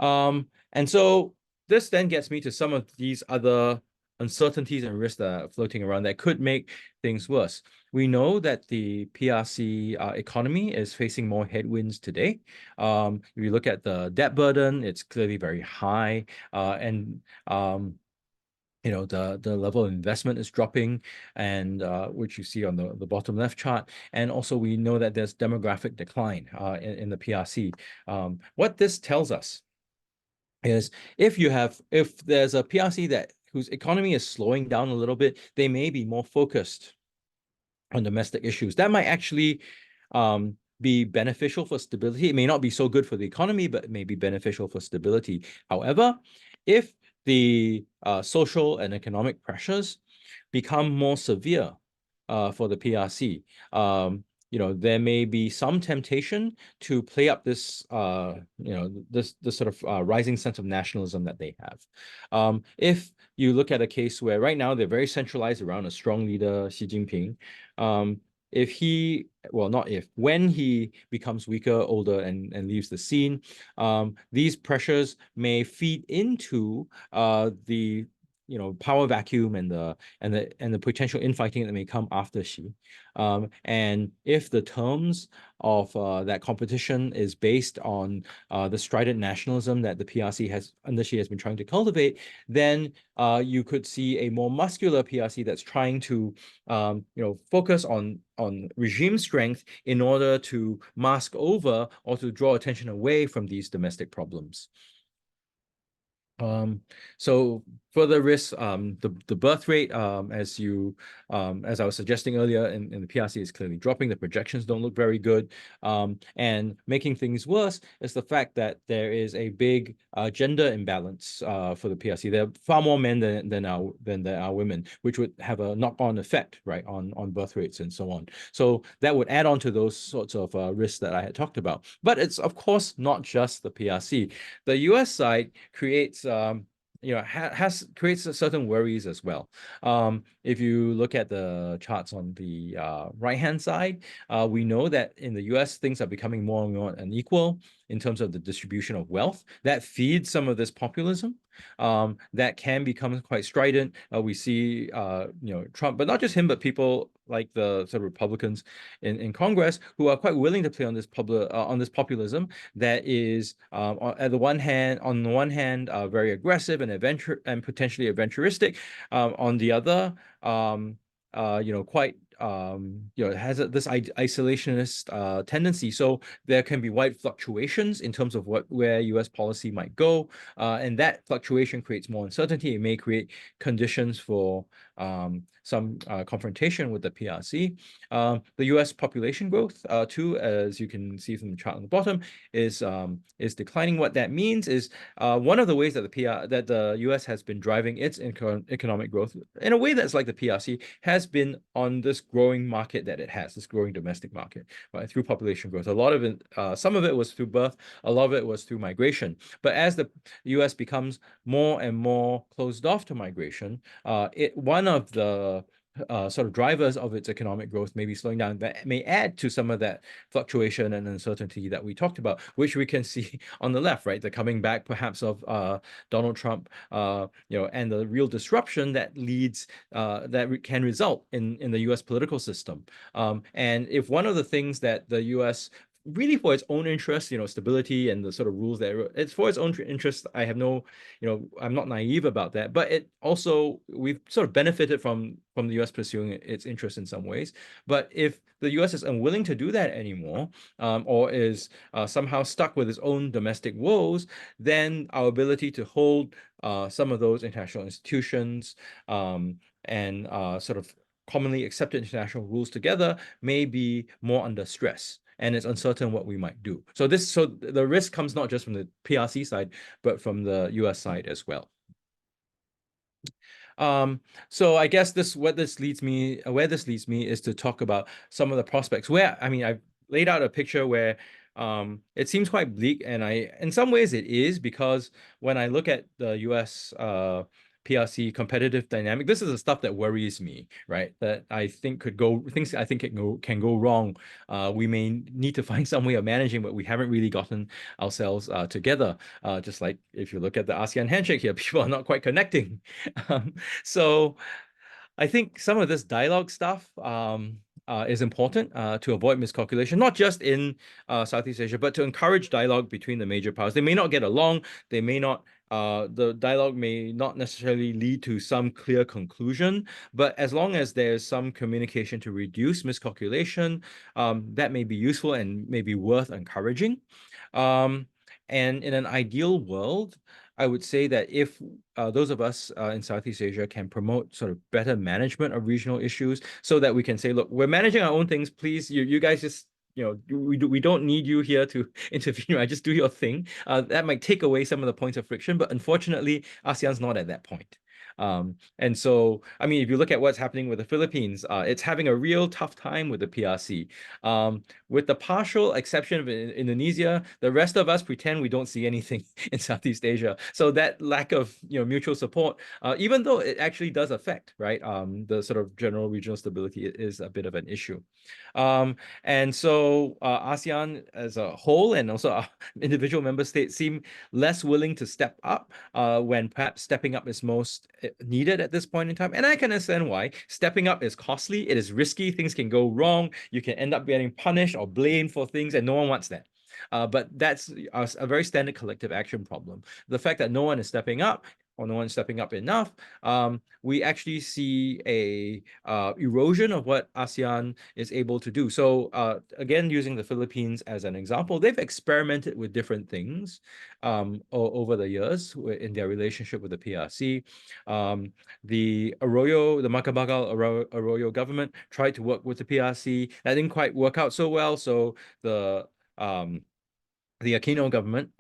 And so this then gets me to some of these other uncertainties and risks that are floating around that could make things worse. We know that the PRC economy is facing more headwinds today. If you look at the debt burden, it's clearly very high, and the level of investment is dropping, and which you see on the bottom left chart. And also we know that there's demographic decline in the PRC. What this tells us is if there's a PRC whose economy is slowing down a little bit, they may be more focused on domestic issues. That might actually be beneficial for stability. It may not be so good for the economy, but it may be beneficial for stability. However, if the social and economic pressures become more severe for the PRC, there may be some temptation to play up this, this sort of rising sense of nationalism that they have. If you look at a case where right now they're very centralized around a strong leader, Xi Jinping, if he, well, not if, when he becomes weaker, older, and leaves the scene, these pressures may feed into the power vacuum and the potential infighting that may come after Xi. And if the terms of that competition is based on the strident nationalism that the PRC under Xi has been trying to cultivate, then you could see a more muscular PRC that's trying to focus on regime strength in order to mask over or to draw attention away from these domestic problems. So further risks, the birth rate, as I was suggesting earlier, in the PRC is clearly dropping. The projections don't look very good. And making things worse is the fact that there is a big gender imbalance for the PRC. There are far more men than there are women, which would have a knock-on effect, right, on birth rates and so on. So that would add on to those sorts of risks that I had talked about. But it's, of course, not just the PRC. The US side creates creates certain worries as well. If you look at the charts on the right-hand side, we know that in the US, things are becoming more and more unequal in terms of the distribution of wealth. That feeds some of this populism that can become quite strident. We see, Trump, but not just him, but people like the sort of Republicans in Congress who are quite willing to play on this populism that is, on the one hand, very aggressive and potentially adventuristic. On the other, quite it has this isolationist tendency. So there can be wide fluctuations in terms of where U.S. policy might go, and that fluctuation creates more uncertainty. It may create conditions for some confrontation with the PRC. The U.S. population growth, too, as you can see from the chart on the bottom, is declining. What that means is one of the ways that the U.S. has been driving its economic growth in a way that's like the PRC has been on this growing market that it has, this growing domestic market, right, through population growth. A lot of it, some of it was through birth, a lot of it was through migration. But as the U.S. becomes more and more closed off to migration, one of the sort of drivers of its economic growth may be slowing down. That may add to some of that fluctuation and uncertainty that we talked about, which we can see on the left, right? The coming back perhaps of Donald Trump, and the real disruption that can result in the U.S. political system. And if one of the things that the U.S. really for its own interest, stability and the sort of rules that it's for its own interest. I have no, I'm not naive about that, but it also, we've sort of benefited from the US pursuing its interest in some ways. But if the US is unwilling to do that anymore, or is somehow stuck with its own domestic woes, then our ability to hold some of those international institutions and sort of commonly accepted international rules together may be more under stress. And it's uncertain what we might do. So the risk comes not just from the PRC side, but from the US side as well. So I guess where this leads me is to talk about some of the prospects where, I mean, I've laid out a picture where it seems quite bleak, and in some ways it is, because when I look at the US PRC competitive dynamic, this is the stuff that worries me, right? That I think can go wrong. We may need to find some way of managing, but we haven't really gotten ourselves together. Just like if you look at the ASEAN handshake here, people are not quite connecting. So I think some of this dialogue stuff is important to avoid miscalculation, not just in Southeast Asia, but to encourage dialogue between the major powers. They may not get along. They may not. The dialogue may not necessarily lead to some clear conclusion, but as long as there's some communication to reduce miscalculation, that may be useful and may be worth encouraging. And in an ideal world, I would say that if those of us in Southeast Asia can promote sort of better management of regional issues, so that we can say, look, we're managing our own things. Please, you guys just, we don't need you here to intervene. I just do your thing. That might take away some of the points of friction, but unfortunately, ASEAN's not at that point. And so, I mean, if you look at what's happening with the Philippines, it's having a real tough time with the PRC. With the partial exception of Indonesia, the rest of us pretend we don't see anything in Southeast Asia. So that lack of mutual support, even though it actually does affect, right, the sort of general regional stability, is a bit of an issue. And so ASEAN as a whole and also individual member states seem less willing to step up when perhaps stepping up is most needed at this point in time. And I can understand why. Stepping up is costly, it is risky, things can go wrong, you can end up getting punished or blamed for things, and no one wants that. But that's a very standard collective action problem. The fact that no one is stepping up, or no one's stepping up enough, we actually see a erosion of what ASEAN is able to do. So again, using the Philippines as an example, they've experimented with different things over the years in their relationship with the PRC. The Makabagal Arroyo government tried to work with the PRC. That didn't quite work out so well. So the Aquino government,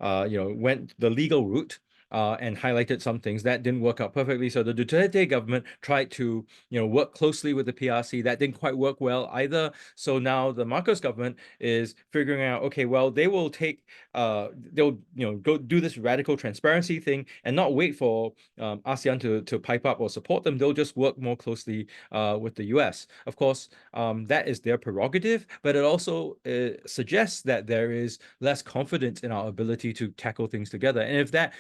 went the legal route and highlighted some things that didn't work out perfectly. So the Duterte government tried to, work closely with the PRC. That didn't quite work well either. So now the Marcos government is figuring out, okay, well, they will they'll go do this radical transparency thing and not wait for ASEAN to pipe up or support them. They'll just work more closely with the US. Of course, that is their prerogative, but it also suggests that there is less confidence in our ability to tackle things together. And if that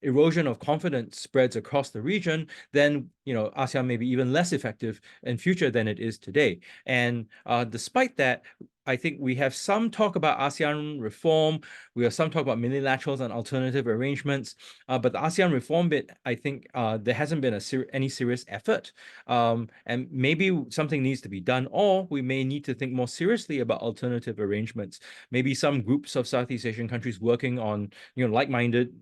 erosion of confidence spreads across the region, then ASEAN may be even less effective in future than it is today. And despite that, I think we have some talk about ASEAN reform. We have some talk about minilaterals and alternative arrangements. But the ASEAN reform bit, I think there hasn't been any serious effort. And maybe something needs to be done, or we may need to think more seriously about alternative arrangements. Maybe some groups of Southeast Asian countries working on, like-minded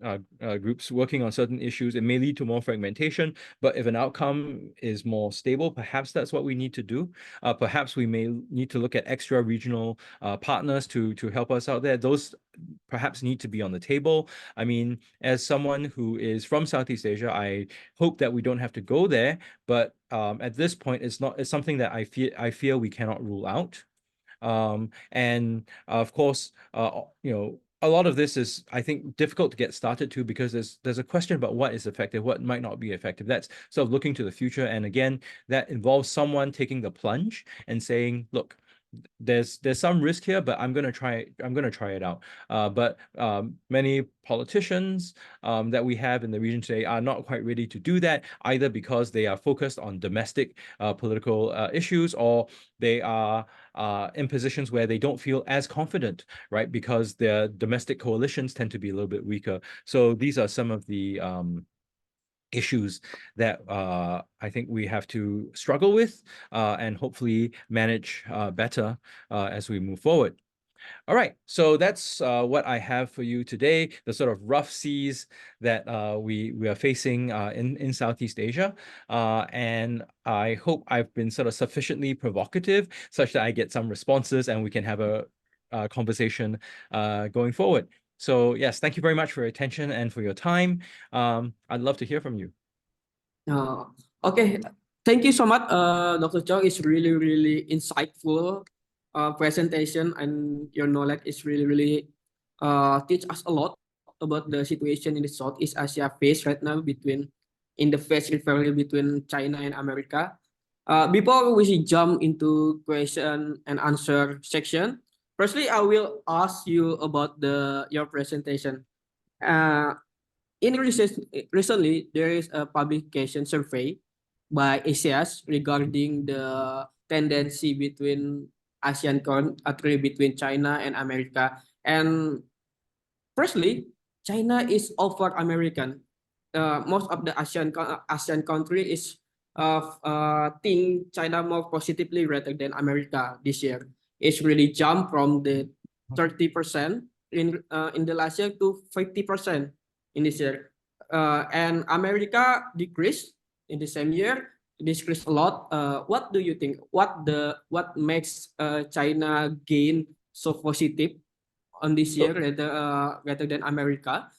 groups working on certain issues. It may lead to more fragmentation, but if an outcome is more stable, perhaps that's what we need to do. Perhaps we may need to look at extra regional partners to help us out there. Those perhaps need to be on the table. I mean, as someone who is from Southeast Asia, I hope that we don't have to go there. But at this point, it's something that I fear we cannot rule out. And of course, a lot of this is, I think, difficult to get started to because there's a question about what is effective, what might not be effective. That's sort of looking to the future. And again, that involves someone taking the plunge and saying, look, there's some risk here, but I'm gonna try it out. But many politicians that we have in the region today are not quite ready to do that, either because they are focused on domestic political issues, or they are in positions where they don't feel as confident, right? Because their domestic coalitions tend to be a little bit weaker. So these are some of the issues that I think we have to struggle with and hopefully manage better as we move forward. All right, so that's what I have for you today, the sort of rough seas that we are facing in Southeast Asia. And I hope I've been sort of sufficiently provocative such that I get some responses and we can have a conversation going forward. So yes, thank you very much for your attention and for your time. I'd love to hear from you. Okay, thank you so much, Dr. Chong. It's really, really insightful presentation, and your knowledge is really teach us a lot about the situation in the Southeast Asia face right now in the phase rivalry between China and America. Before we jump into question and answer section, firstly, I will ask you about your presentation. Recently, there is a publication survey by ASEAS regarding the tendency between ASEAN country between China and America. And firstly, China is over American. Most of the ASEAN country is think China more positively rather than America this year. It's really jumped from the 30% in the last year to 50% in this year. And America decreased in the same year, decreased a lot. What do you think? What makes China gain so positive on this year rather than America?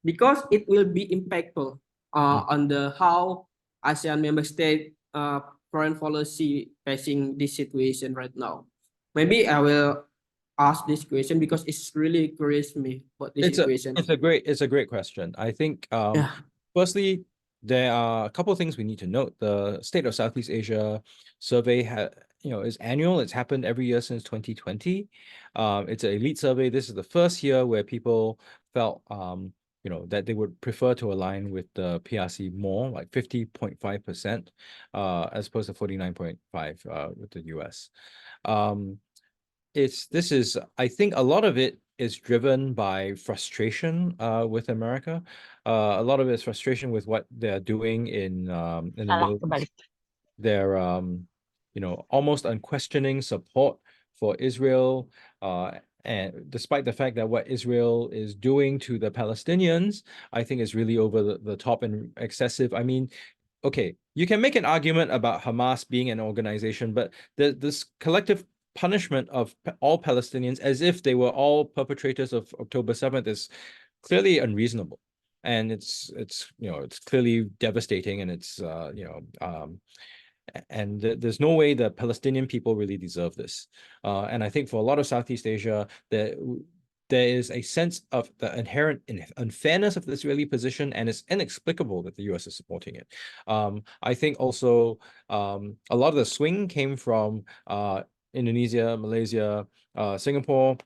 Because it will be impactful on the how ASEAN member state foreign policy facing this situation right now. Maybe I will ask this question because it's really curious me about this situation. It's a great question. I think Yeah. firstly, there are a couple of things we need to note. The State of Southeast Asia survey is annual. It's happened every year since 2020. It's an elite survey. This is the first year where people felt that they would prefer to align with the PRC more, like 50.5%, as opposed to 49.5 with the US. I think a lot of it is driven by frustration with America. A lot of it is frustration with what they're doing in the Middle East. Their almost unquestioning support for Israel, and despite the fact that what Israel is doing to the Palestinians, I think is really over the top and excessive. I mean, okay, you can make an argument about Hamas being an organization, but this collective punishment of all Palestinians as if they were all perpetrators of October 7th is clearly unreasonable. And it's clearly devastating, and there's no way the Palestinian people really deserve this. And I think for a lot of Southeast Asia, there is a sense of the inherent unfairness of the Israeli position, and it's inexplicable that the US is supporting it. I think also a lot of the swing came from Indonesia, Malaysia, Singapore.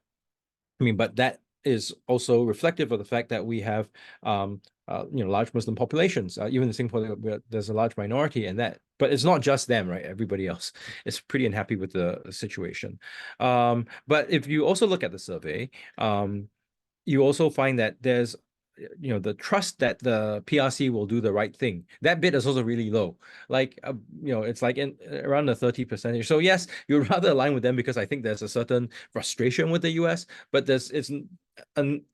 I mean, but that is also reflective of the fact that we have large Muslim populations. Even in Singapore, there's a large minority, but it's not just them, right? Everybody else is pretty unhappy with the situation. But if you also look at the survey, you also find that there's the trust that the PRC will do the right thing. That bit is also really low. Like, it's like around the 30%. So yes, you'd rather align with them because I think there's a certain frustration with the US, but it's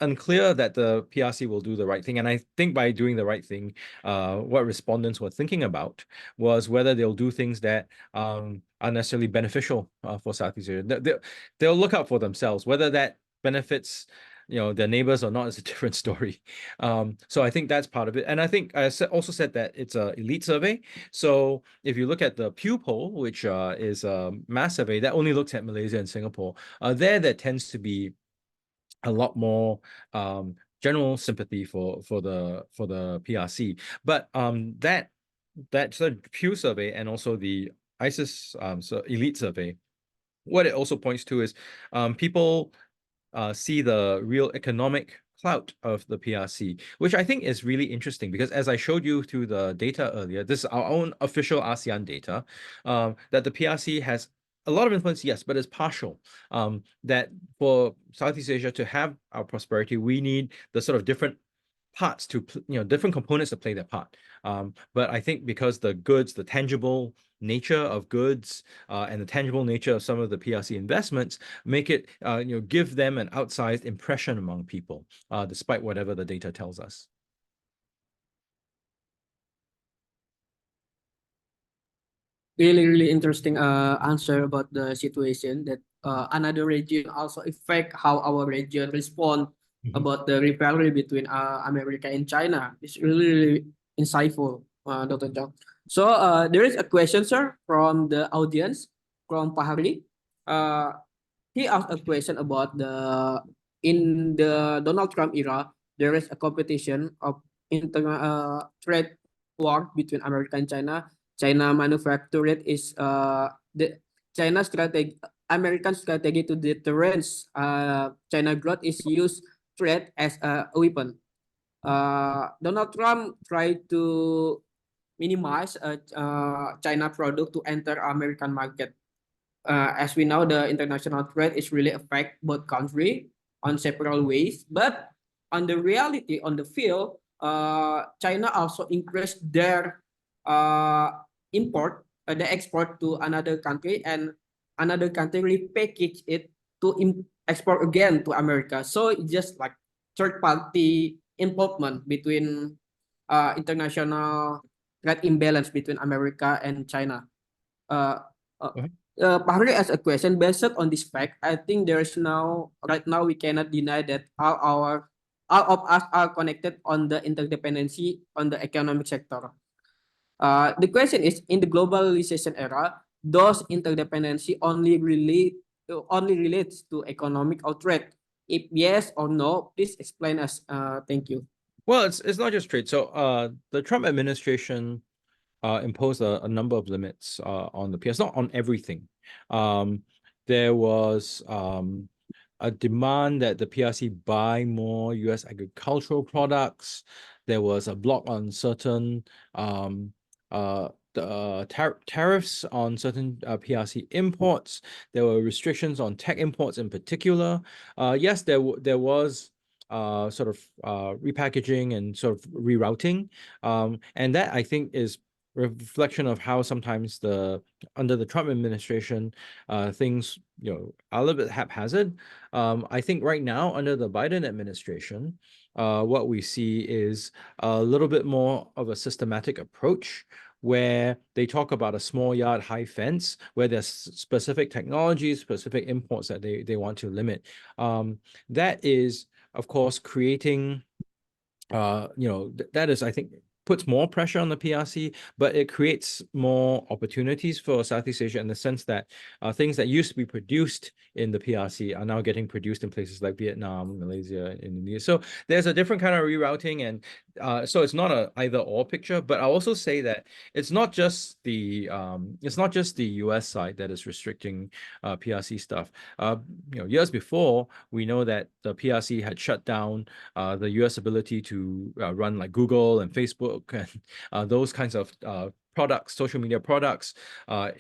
unclear that the PRC will do the right thing. And I think by doing the right thing, what respondents were thinking about was whether they'll do things that are necessarily beneficial for Southeast Asia. They'll look out for themselves. Whether that benefits their neighbors or not is a different story. So I think that's part of it. And I think I also said that it's an elite survey. So if you look at the Pew poll, which is a mass survey that only looks at Malaysia and Singapore, there tends to be a lot more general sympathy for the PRC. But that sort of Pew survey and also the ISIS elite survey, what it also points to is people see the real economic clout of the PRC, which I think is really interesting because as I showed you through the data earlier, this is our own official ASEAN data, that the PRC has a lot of influence, yes, but it's partial. That for Southeast Asia to have our prosperity, we need the sort of different parts to, different components to play their part. But I think because the tangible nature of goods and the tangible nature of some of the PRC investments make it, give them an outsized impression among people, despite whatever the data tells us. Really interesting answer about the situation that another region also affect how our region respond about the rivalry between America and China. It's really insightful, Dr. Chong. So there is a question, sir, from the audience, from Pahari. He asked a question about in the Donald Trump era, there is a competition of trade war between America and China. China manufactured is the China strategy, American strategy to deterrence China growth is use trade as a weapon. Donald Trump tried to minimize China product to enter American market. As we know, the international trade is really affect both countries on several ways, but on the reality on the field, China also increased their the export to another country, and another country repackage it to export again to America. So it's just like third party involvement between international trade imbalance between America and China. Pahri as a question based on this fact, I think there is right now we cannot deny that all all of us are connected on the interdependency on the economic sector. The question is, in the globalization era, does interdependency only relates to economic or trade? If yes or no, please explain us. Thank you. Well, it's not just trade. So the Trump administration imposed a number of limits on the PRC, not on everything. There was a demand that the PRC buy more U.S. agricultural products. There was a block on certain tariffs on certain PRC imports. There were restrictions on tech imports in particular. Yes, there was sort of repackaging and sort of rerouting. And that, I think, is reflection of how sometimes under the Trump administration, things are a little bit haphazard. I think right now under the Biden administration, what we see is a little bit more of a systematic approach, where they talk about a small yard, high fence, where there's specific technologies, specific imports that they want to limit. That is, of course, creating, that is, I think, puts more pressure on the PRC, but it creates more opportunities for Southeast Asia in the sense that things that used to be produced in the PRC are now getting produced in places like Vietnam, Malaysia, Indonesia. So there's a different kind of rerouting, and so it's not a either or picture. But I'll also say that it's not just the US side that is restricting PRC stuff. Years before, we know that the PRC had shut down the US ability to run like Google and Facebook and those kinds of products, social media products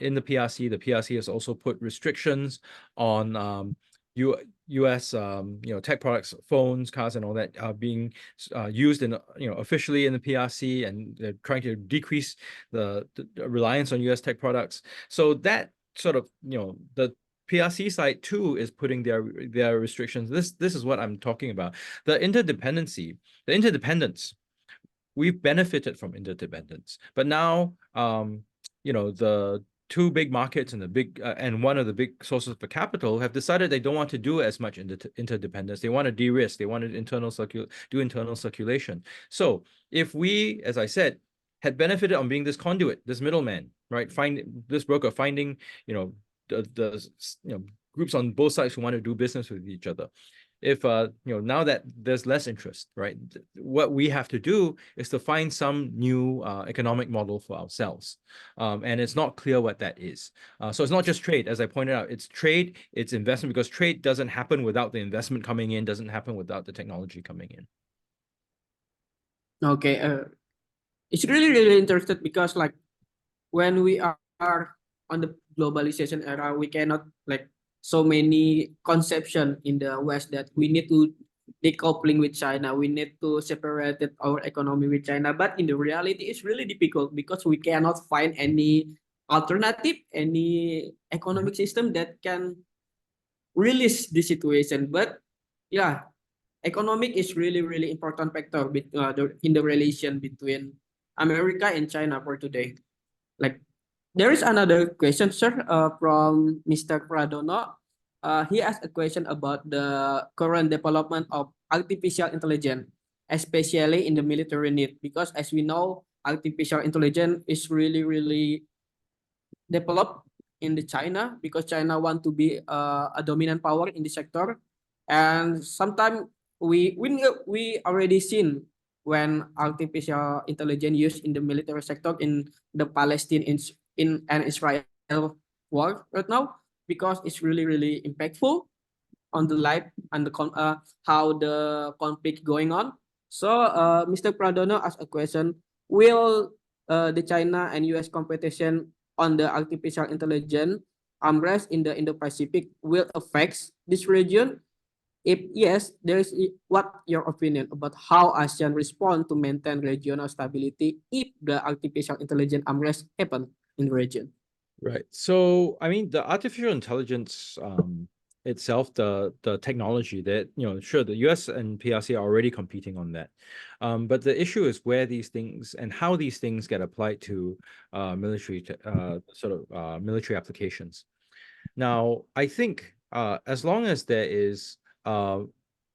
in the PRC. The PRC has also put restrictions on US tech products, phones, cars, and all that being used in officially in the PRC, and they're trying to decrease the reliance on US tech products. So that sort of the PRC side too is putting their restrictions. This is what I'm talking about. The interdependence. We've benefited from interdependence, but now the two big markets and the big and one of the big sources for capital have decided they don't want to do as much interdependence. They want to de-risk. They want to do internal circulation. So if we, as I said, had benefited on being this conduit, this middleman, right? This broker finding the groups on both sides who want to do business with each other. If now that there's less interest, right, what we have to do is to find some new economic model for ourselves, and it's not clear what that is. So it's not just trade, as I pointed out. It's trade, it's investment, because trade doesn't happen without the investment coming in, doesn't happen without the technology coming in. Okay, it's really interesting because like when we are on the globalization era, we cannot like so many conception in the West that we need to decoupling with China, we need to separate our economy with China. But in the reality, it's really difficult because we cannot find any alternative, any economic system that can release the situation. But yeah, economic is really important factor in the relation between America and China for today. Like there is another question, sir, from Mr. Pradono. He asked a question about the current development of artificial intelligence, especially in the military need, because as we know, artificial intelligence is really developed in the China because China want to be a dominant power in the sector, and sometimes we already seen when artificial intelligence used in the military sector in the Palestine in an Israel war right now, because it's really impactful on the life and how the conflict going on. So Mr. Pradono asked a question: will the China and US competition on the artificial intelligence unrest in the Indo-Pacific will affect this region? If yes, what your opinion about how ASEAN respond to maintain regional stability if the artificial intelligence unrest happen in the region? Right. So, I mean, the artificial intelligence itself, the technology that, sure, the US and PRC are already competing on that. But the issue is where these things and how these things get applied to military applications. Now, I think as long as there is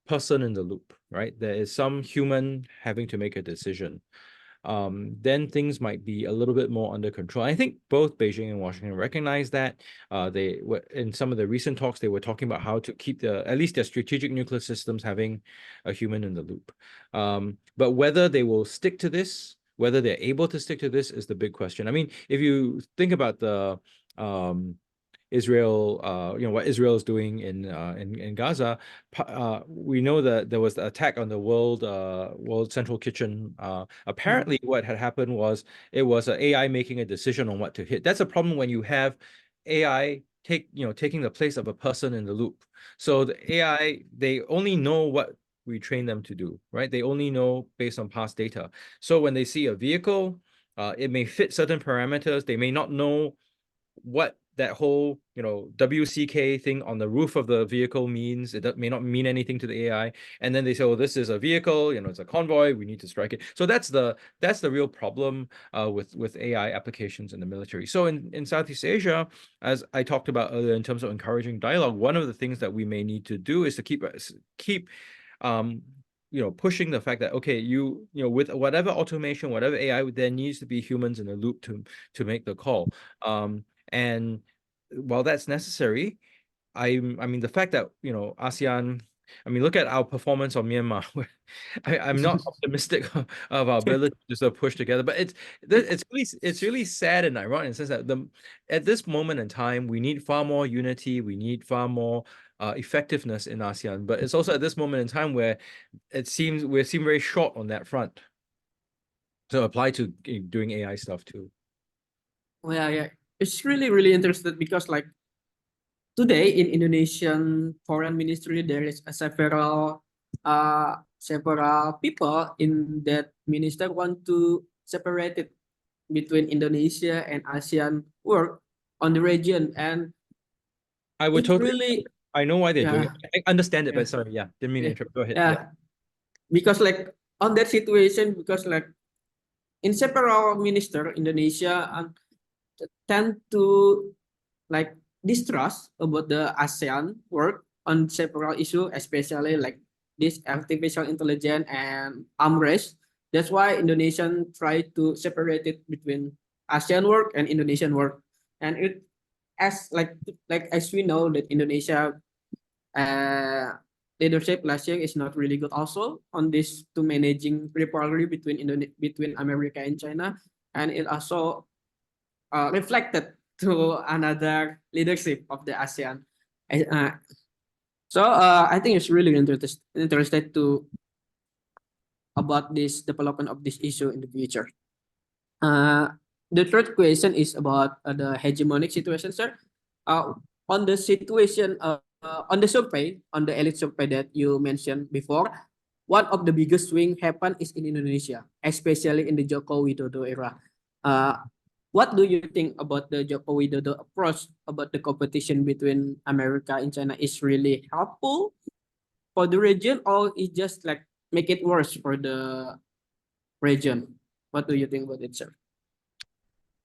person in the loop, right? There is some human having to make a decision. Then things might be a little bit more under control. I think both Beijing and Washington recognize that. They were in some of the recent talks, they were talking about how to keep at least their strategic nuclear systems having a human in the loop. But whether they will stick to this, whether they're able to stick to this, is the big question. I mean, if you think about the Israel, what Israel is doing in Gaza, we know that there was the attack on the World Central Kitchen. Apparently, what had happened was it was an AI making a decision on what to hit. That's a problem when you have AI taking the place of a person in the loop. So the AI, they only know what we train them to do, right? They only know based on past data. So when they see a vehicle, it may fit certain parameters. They may not know what that whole WCK thing on the roof of the vehicle means. It may not mean anything to the AI, and then they say, "Oh, this is a vehicle. It's a convoy. We need to strike it." So that's the real problem with AI applications in the military. So in Southeast Asia, as I talked about earlier, in terms of encouraging dialogue, one of the things that we may need to do is to keep pushing the fact that, okay, with whatever automation, whatever AI, there needs to be humans in the loop to make the call. And while that's necessary, I mean, the fact that, ASEAN, I mean, look at our performance on Myanmar. I'm not optimistic of our ability to sort of push together, but it's really sad and ironic in the sense that at this moment in time, we need far more unity, we need far more effectiveness in ASEAN, but it's also at this moment in time where it seems we seem very short on that front. So apply to doing AI stuff too. Well, yeah, it's really interesting because like today in Indonesian Foreign Ministry there is several people in that minister want to separate it between Indonesia and ASEAN work on the region, and I would totally. really, I know why they're doing it. I understand it, yeah, but sorry, didn't mean to interrupt. Go ahead. yeah, because like on that situation, because like in several minister Indonesia tend to like distrust about the ASEAN work on several issues, especially like this artificial intelligence and arm race. That's why Indonesian try to separate it between ASEAN work and Indonesian work. And it as as we know that Indonesia leadership last year is not really good also on this to managing rivalry between America and China, and it also reflected to another leadership of the ASEAN. So I think it's really interested to about this development of this issue in the future. The third question is about the hegemonic situation, sir. On the situation on the survey, on the elite survey that you mentioned before, one of the biggest swing happened is in Indonesia, especially in the Joko Widodo era. What do you think about the Joko Widodo approach about the competition between America and China is really helpful for the region, or it just like make it worse for the region? What do you think about it, sir?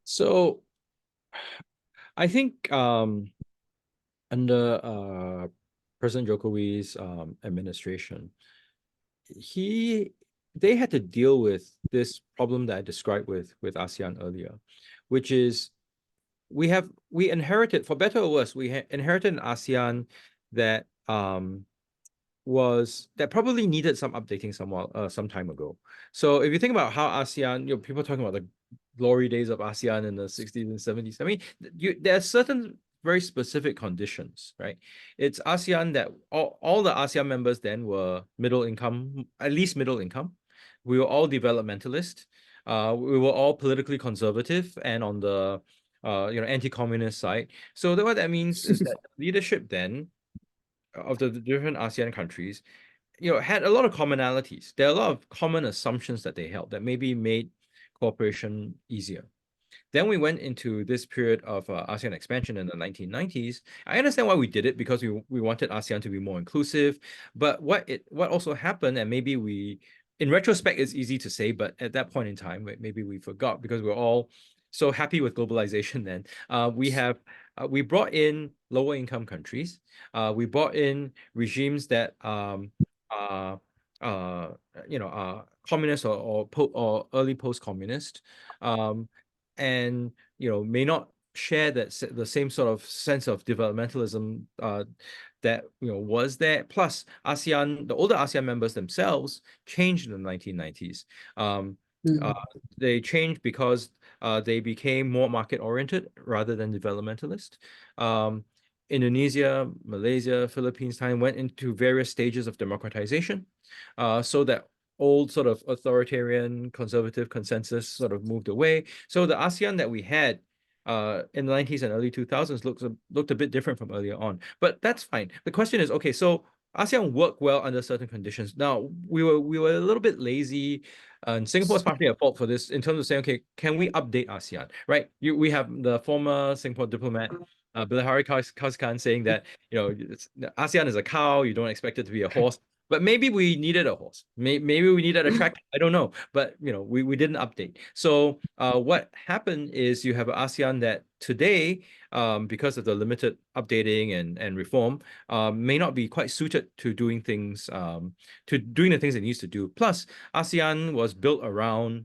So I think under President Jokowi's administration, they had to deal with this problem that I described with ASEAN earlier, which is we inherited, for better or worse, we inherited an ASEAN that probably needed some updating some time ago. So if you think about how ASEAN, people talking about the glory days of ASEAN in the 60s and 70s. I mean, there are certain very specific conditions, right? It's ASEAN that all the ASEAN members then were middle income, at least middle income. We were all developmentalist. We were all politically conservative and on the anti-communist side. So what that means is that leadership then of the different ASEAN countries, had a lot of commonalities. There are a lot of common assumptions that they held that maybe made cooperation easier. Then we went into this period of ASEAN expansion in the 1990s. I understand why we did it, because we wanted ASEAN to be more inclusive. But what also happened, and maybe in retrospect, it's easy to say, but at that point in time, maybe we forgot because we're all so happy with globalization then. We brought in lower income countries. We brought in regimes that are communist or early post-communist, and may not share the same sort of sense of developmentalism that was there. Plus, the older ASEAN members themselves changed in the 1990s. They changed because they became more market-oriented rather than developmentalist. Indonesia, Malaysia, Philippines, Thailand went into various stages of democratization, so that old sort of authoritarian conservative consensus sort of moved away. So the ASEAN that we had in the 90s and early 2000s looked a bit different from earlier on. But that's fine. The question is, okay, so ASEAN worked well under certain conditions. Now, we were a little bit lazy, and Singapore is partly at fault for this in terms of saying, okay, can we update ASEAN, right? We have the former Singapore diplomat, Bilahari Kausikan, saying that, ASEAN is a cow, you don't expect it to be a horse. But maybe we needed a horse. Maybe we needed a tractor. I don't know. But we didn't update. So what happened is you have an ASEAN that today, because of the limited updating and reform, may not be quite suited to doing things, to doing the things it needs to do. Plus, ASEAN was built around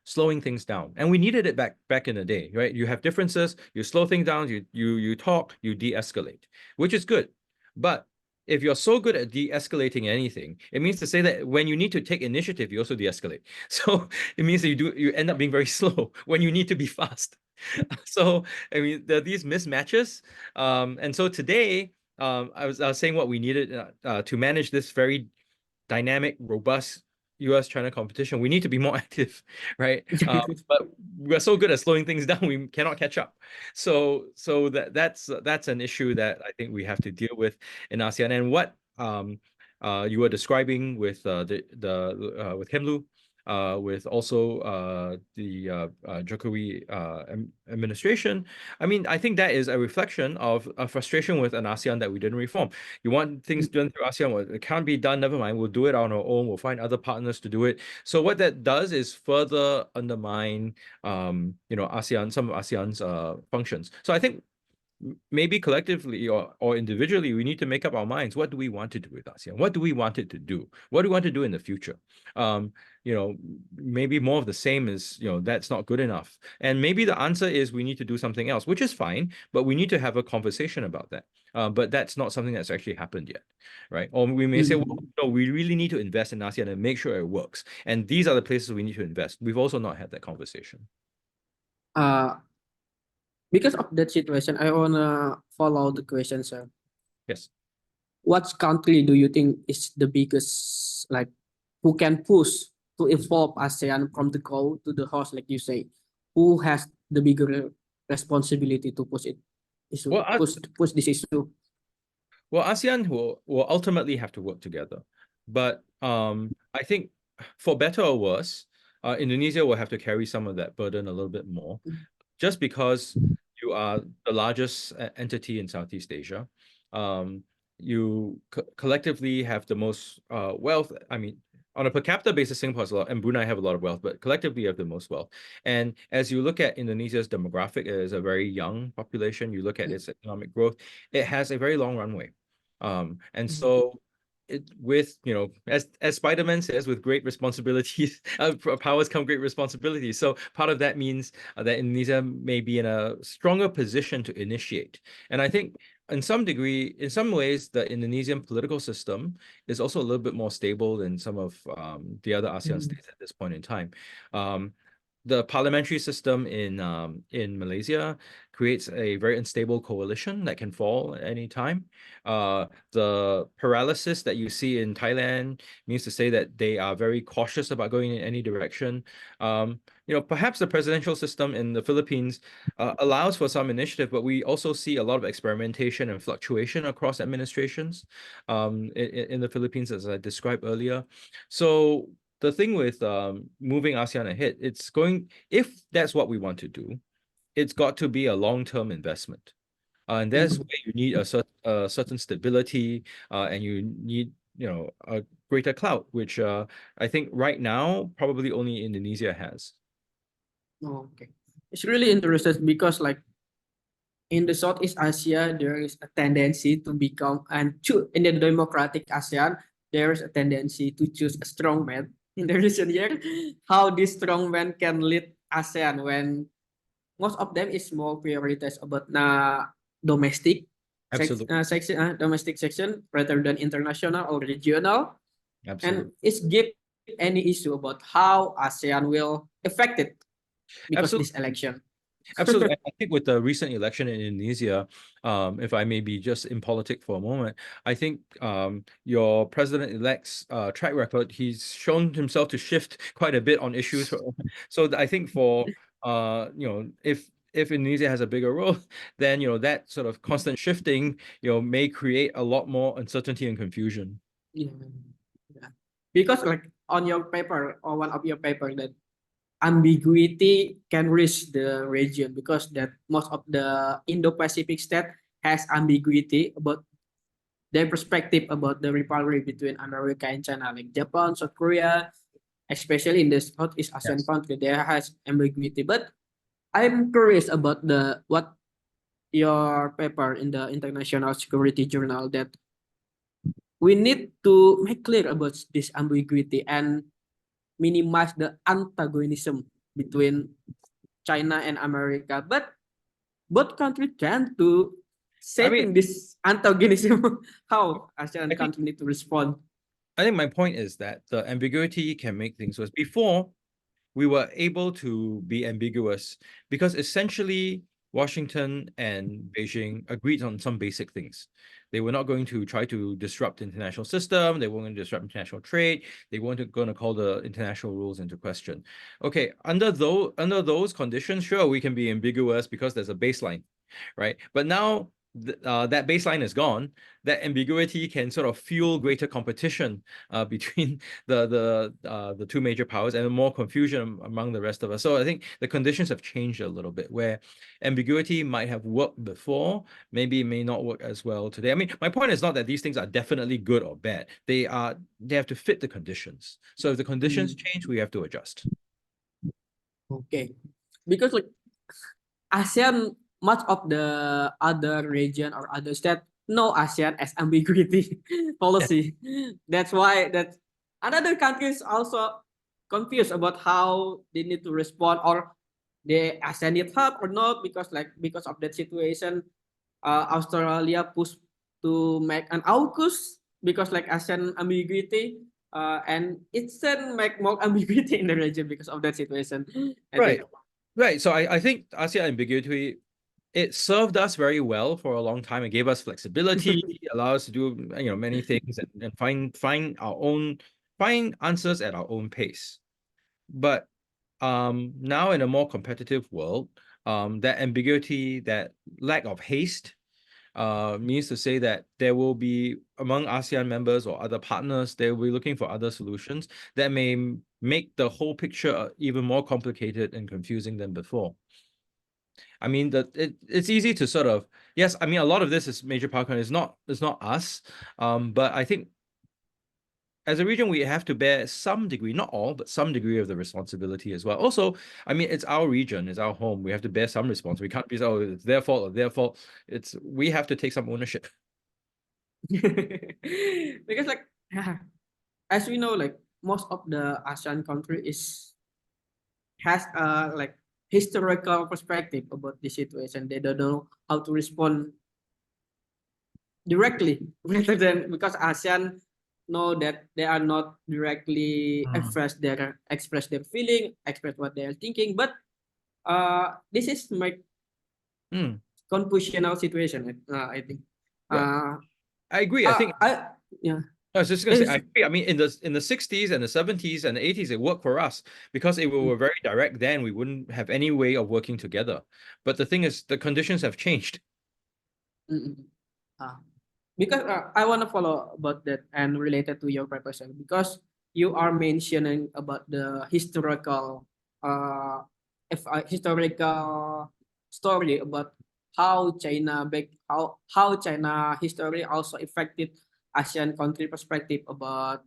slowing things down, and we needed it back in the day, right? You have differences, you slow things down, you talk, you de-escalate, which is good. But if you're so good at de-escalating anything, it means to say that when you need to take initiative, you also de-escalate. So it means that you end up being very slow when you need to be fast. So I mean, there are these mismatches, and so today, I was saying what we needed to manage this very dynamic, robust US-China competition. We need to be more active, right? But we're so good at slowing things down, we cannot catch up. So that's an issue that I think we have to deal with in ASEAN. And what you were describing with with Hemlu, with also the Jokowi administration. I mean, I think that is a reflection of a frustration with an ASEAN that we didn't reform. You want things done through ASEAN, well, it can't be done, never mind, we'll do it on our own, we'll find other partners to do it. So what that does is further undermine ASEAN, some of ASEAN's functions. So I think maybe collectively or individually, we need to make up our minds. What do we want to do with ASEAN? What do we want it to do? What do we want to do in the future? Maybe more of the same is, that's not good enough. And maybe the answer is we need to do something else, which is fine, but we need to have a conversation about that. But that's not something that's actually happened yet, right? Or we may say, well, no, we really need to invest in ASEAN and make sure it works. And these are the places we need to invest. We've also not had that conversation. Because of that situation, I wanna follow the question, sir. Yes. What country do you think is the biggest, like, who can push to evolve ASEAN from the cow to the horse, like you say? Who has the bigger responsibility to push it? Well, push this issue. Well, ASEAN will ultimately have to work together. But I think for better or worse, Indonesia will have to carry some of that burden a little bit more, just because you are the largest entity in Southeast Asia. You collectively have the most wealth. I mean, on a per capita basis, Singapore has a lot, and Brunei have a lot of wealth, but collectively you have the most wealth. And as you look at Indonesia's demographic, it is a very young population. You look at its economic growth, it has a very long runway. And so as Spider-Man says, with great responsibilities, powers come great responsibilities. So part of that means that Indonesia may be in a stronger position to initiate. And I think in some degree, in some ways, the Indonesian political system is also a little bit more stable than some of the other ASEAN states at this point in time. The parliamentary system in Malaysia creates a very unstable coalition that can fall at any time. The paralysis that you see in Thailand means to say that they are very cautious about going in any direction. Perhaps the presidential system in the Philippines allows for some initiative, but we also see a lot of experimentation and fluctuation across administrations in the Philippines, as I described earlier. So the thing with moving ASEAN ahead, if that's what we want to do, it's got to be a long-term investment. And that's where you need a certain stability, and you need, a greater clout, which I think right now probably only Indonesia has. Okay, it's really interesting because, like, in the Southeast Asia, there is a tendency to become and choose in the democratic ASEAN, there is a tendency to choose a strong man in the recent year. How this strong man can lead ASEAN when most of them is more prioritized about domestic Absolutely. section, domestic section rather than international or regional, and Absolutely. it's give any issue about how ASEAN will affect it because Absolutely. this election. Absolutely. I think with the recent election in Indonesia, if I may be just in politics for a moment, I think your president-elect's track record, he's shown himself to shift quite a bit on issues. So I think for if Indonesia has a bigger role, then that sort of constant shifting, may create a lot more uncertainty and confusion. Yeah. Yeah. Because like on your paper or one of your paper that ambiguity can reach the region because that most of the Indo-Pacific state has ambiguity about their perspective about the rivalry between America and China, like Japan, South Korea, especially in the Southeast Asian Yes. country, there has ambiguity. But I'm curious about the what your paper in the International Security Journal that we need to make clear about this ambiguity and minimize the antagonism between China and America. But both countries tend to I mean, shaping this antagonism. How ASEAN I think countries need to respond. my point is that the ambiguity can make things worse. Before, we were able to be ambiguous because essentially Washington and Beijing agreed on some basic things. They were not going to try to disrupt the international system. They weren't going to disrupt international trade. They weren't going to call the international rules into question. Okay, under those conditions, sure, we can be ambiguous because there's a baseline, right? But now that baseline is gone. That ambiguity can sort of fuel greater competition between the two major powers and more confusion among the rest of us. So I think the conditions have changed a little bit, where ambiguity might have worked before, maybe may not work as well today. I mean, my point is not that these things are definitely good or bad. They have to fit the conditions. So if the conditions change, we have to adjust. Okay, because like ASEAN, much of the other region or other state know ASEAN as ambiguity policy. That's why that another countries also confused about how they need to respond or they ASEAN need help or not because of that situation. Australia pushed to make an AUKUS because like ASEAN ambiguity. And it's then make more ambiguity in the region because of that situation. I Right. think. Right. So I think ASEAN ambiguity, it served us very well for a long time. It gave us flexibility, allowed us to do many things and find answers at our own pace. But now in a more competitive world, that ambiguity, that lack of haste, means to say that there will be among ASEAN members or other partners, they will be looking for other solutions that may make the whole picture even more complicated and confusing than before. I mean, it's easy to sort of, yes, I mean, a lot of this is major power countries, it's not us. But I think as a region, we have to bear some degree, not all, but some degree of the responsibility as well. Also, I mean, it's our region, it's our home. We have to bear some responsibility. We can't be, oh, it's their fault or their fault. We have to take some ownership. Because like as we know, like most of the ASEAN country has a like historical perspective about the situation. They don't know how to respond directly rather than because ASEAN know that they are not directly express their feeling, express what they are thinking. But this is my Mm. confusional situation. I think. Right. Uh, I agree. I think yeah. I was just going to say, I It's, agree. I mean, in the 60s and the 70s and the 80s, it worked for us because we were very direct then. We wouldn't have any way of working together. But the thing is, the conditions have changed. uh, because I want to follow about that and related to your proposal because you are mentioning about the historical historical story about how China history also affected ASEAN country perspective about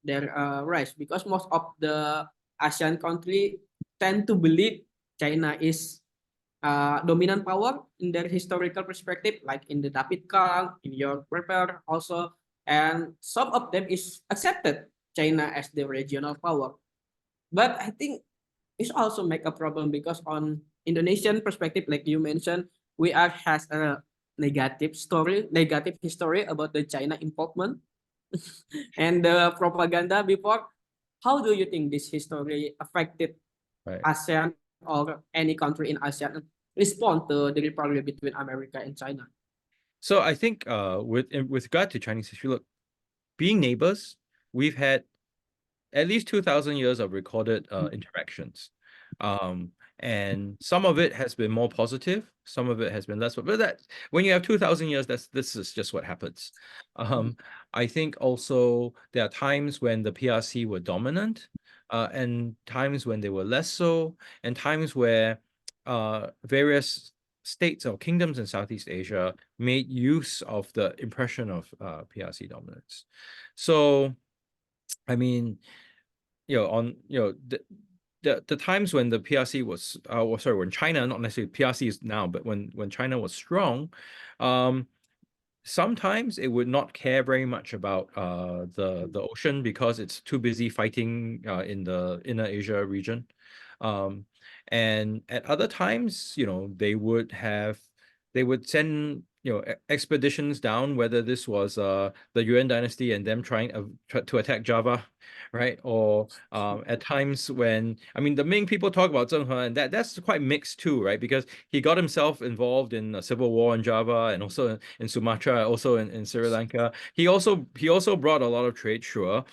their rise because most of the ASEAN country tend to believe China is dominant power in their historical perspective, like in the David Kang, in your paper also, and some of them is accepted China as the regional power. But I think it's also make a problem because on Indonesian perspective, like you mentioned, we are has a negative history about the China involvement and the propaganda before. How do you think this history affected Right. ASEAN or any country in ASEAN respond to the rivalry between America and China? So I think with regard to Chinese history, look, being neighbors, we've had at least 2,000 years of recorded interactions. And some of it has been more positive, some of it has been less, but that when you have 2,000 years, this is just what happens. I think also there are times when the PRC were dominant, and times when they were less so, and times where various states or kingdoms in Southeast Asia made use of the impression of PRC dominance. So, I mean, the times when the PRC was sorry, when China, not necessarily PRC is now, but when China was strong, sometimes it would not care very much about the ocean because it's too busy fighting in the inner Asia region. And at other times, they would send expeditions down, whether this was the Yuan dynasty and them trying to attack Java, right? Or at times when, I mean, the Ming people talk about Zheng He, and that's quite mixed too, right? Because he got himself involved in a civil war in Java and also in Sumatra, also in Sri Lanka. He also brought a lot of trade, sure.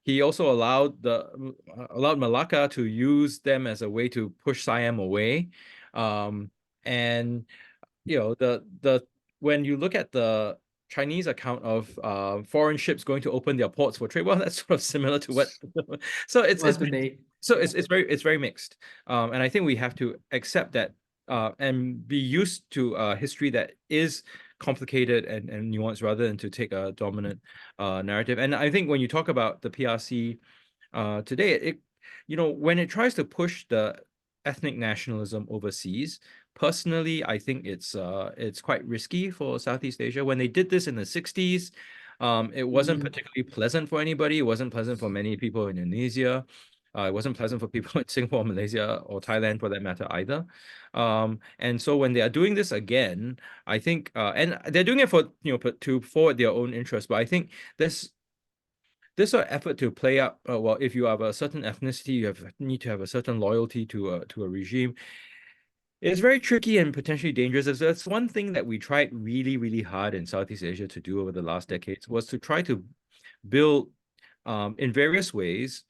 He also allowed Malacca to use them as a way to push Siam away. And when you look at the Chinese account of foreign ships going to open their ports for trade, well, that's sort of similar to what. So it's very mixed, and I think we have to accept that and be used to a history that is complicated and nuanced rather than to take a dominant narrative. And I think when you talk about the PRC today, when it tries to push the ethnic nationalism overseas, personally, I think it's quite risky for Southeast Asia. When they did this in the 60s, it wasn't particularly pleasant for anybody. It wasn't pleasant for many people in Indonesia. It wasn't pleasant for people in Singapore, Malaysia, or Thailand for that matter either. And so when they are doing this again, I think, and they're doing it for to forward their own interests. But I think this sort of effort to play up, well, if you have a certain ethnicity, you need to have a certain loyalty to a regime. It's very tricky and potentially dangerous. That's one thing that we tried really, really hard in Southeast Asia to do over the last decades, was to try to build, in various ways,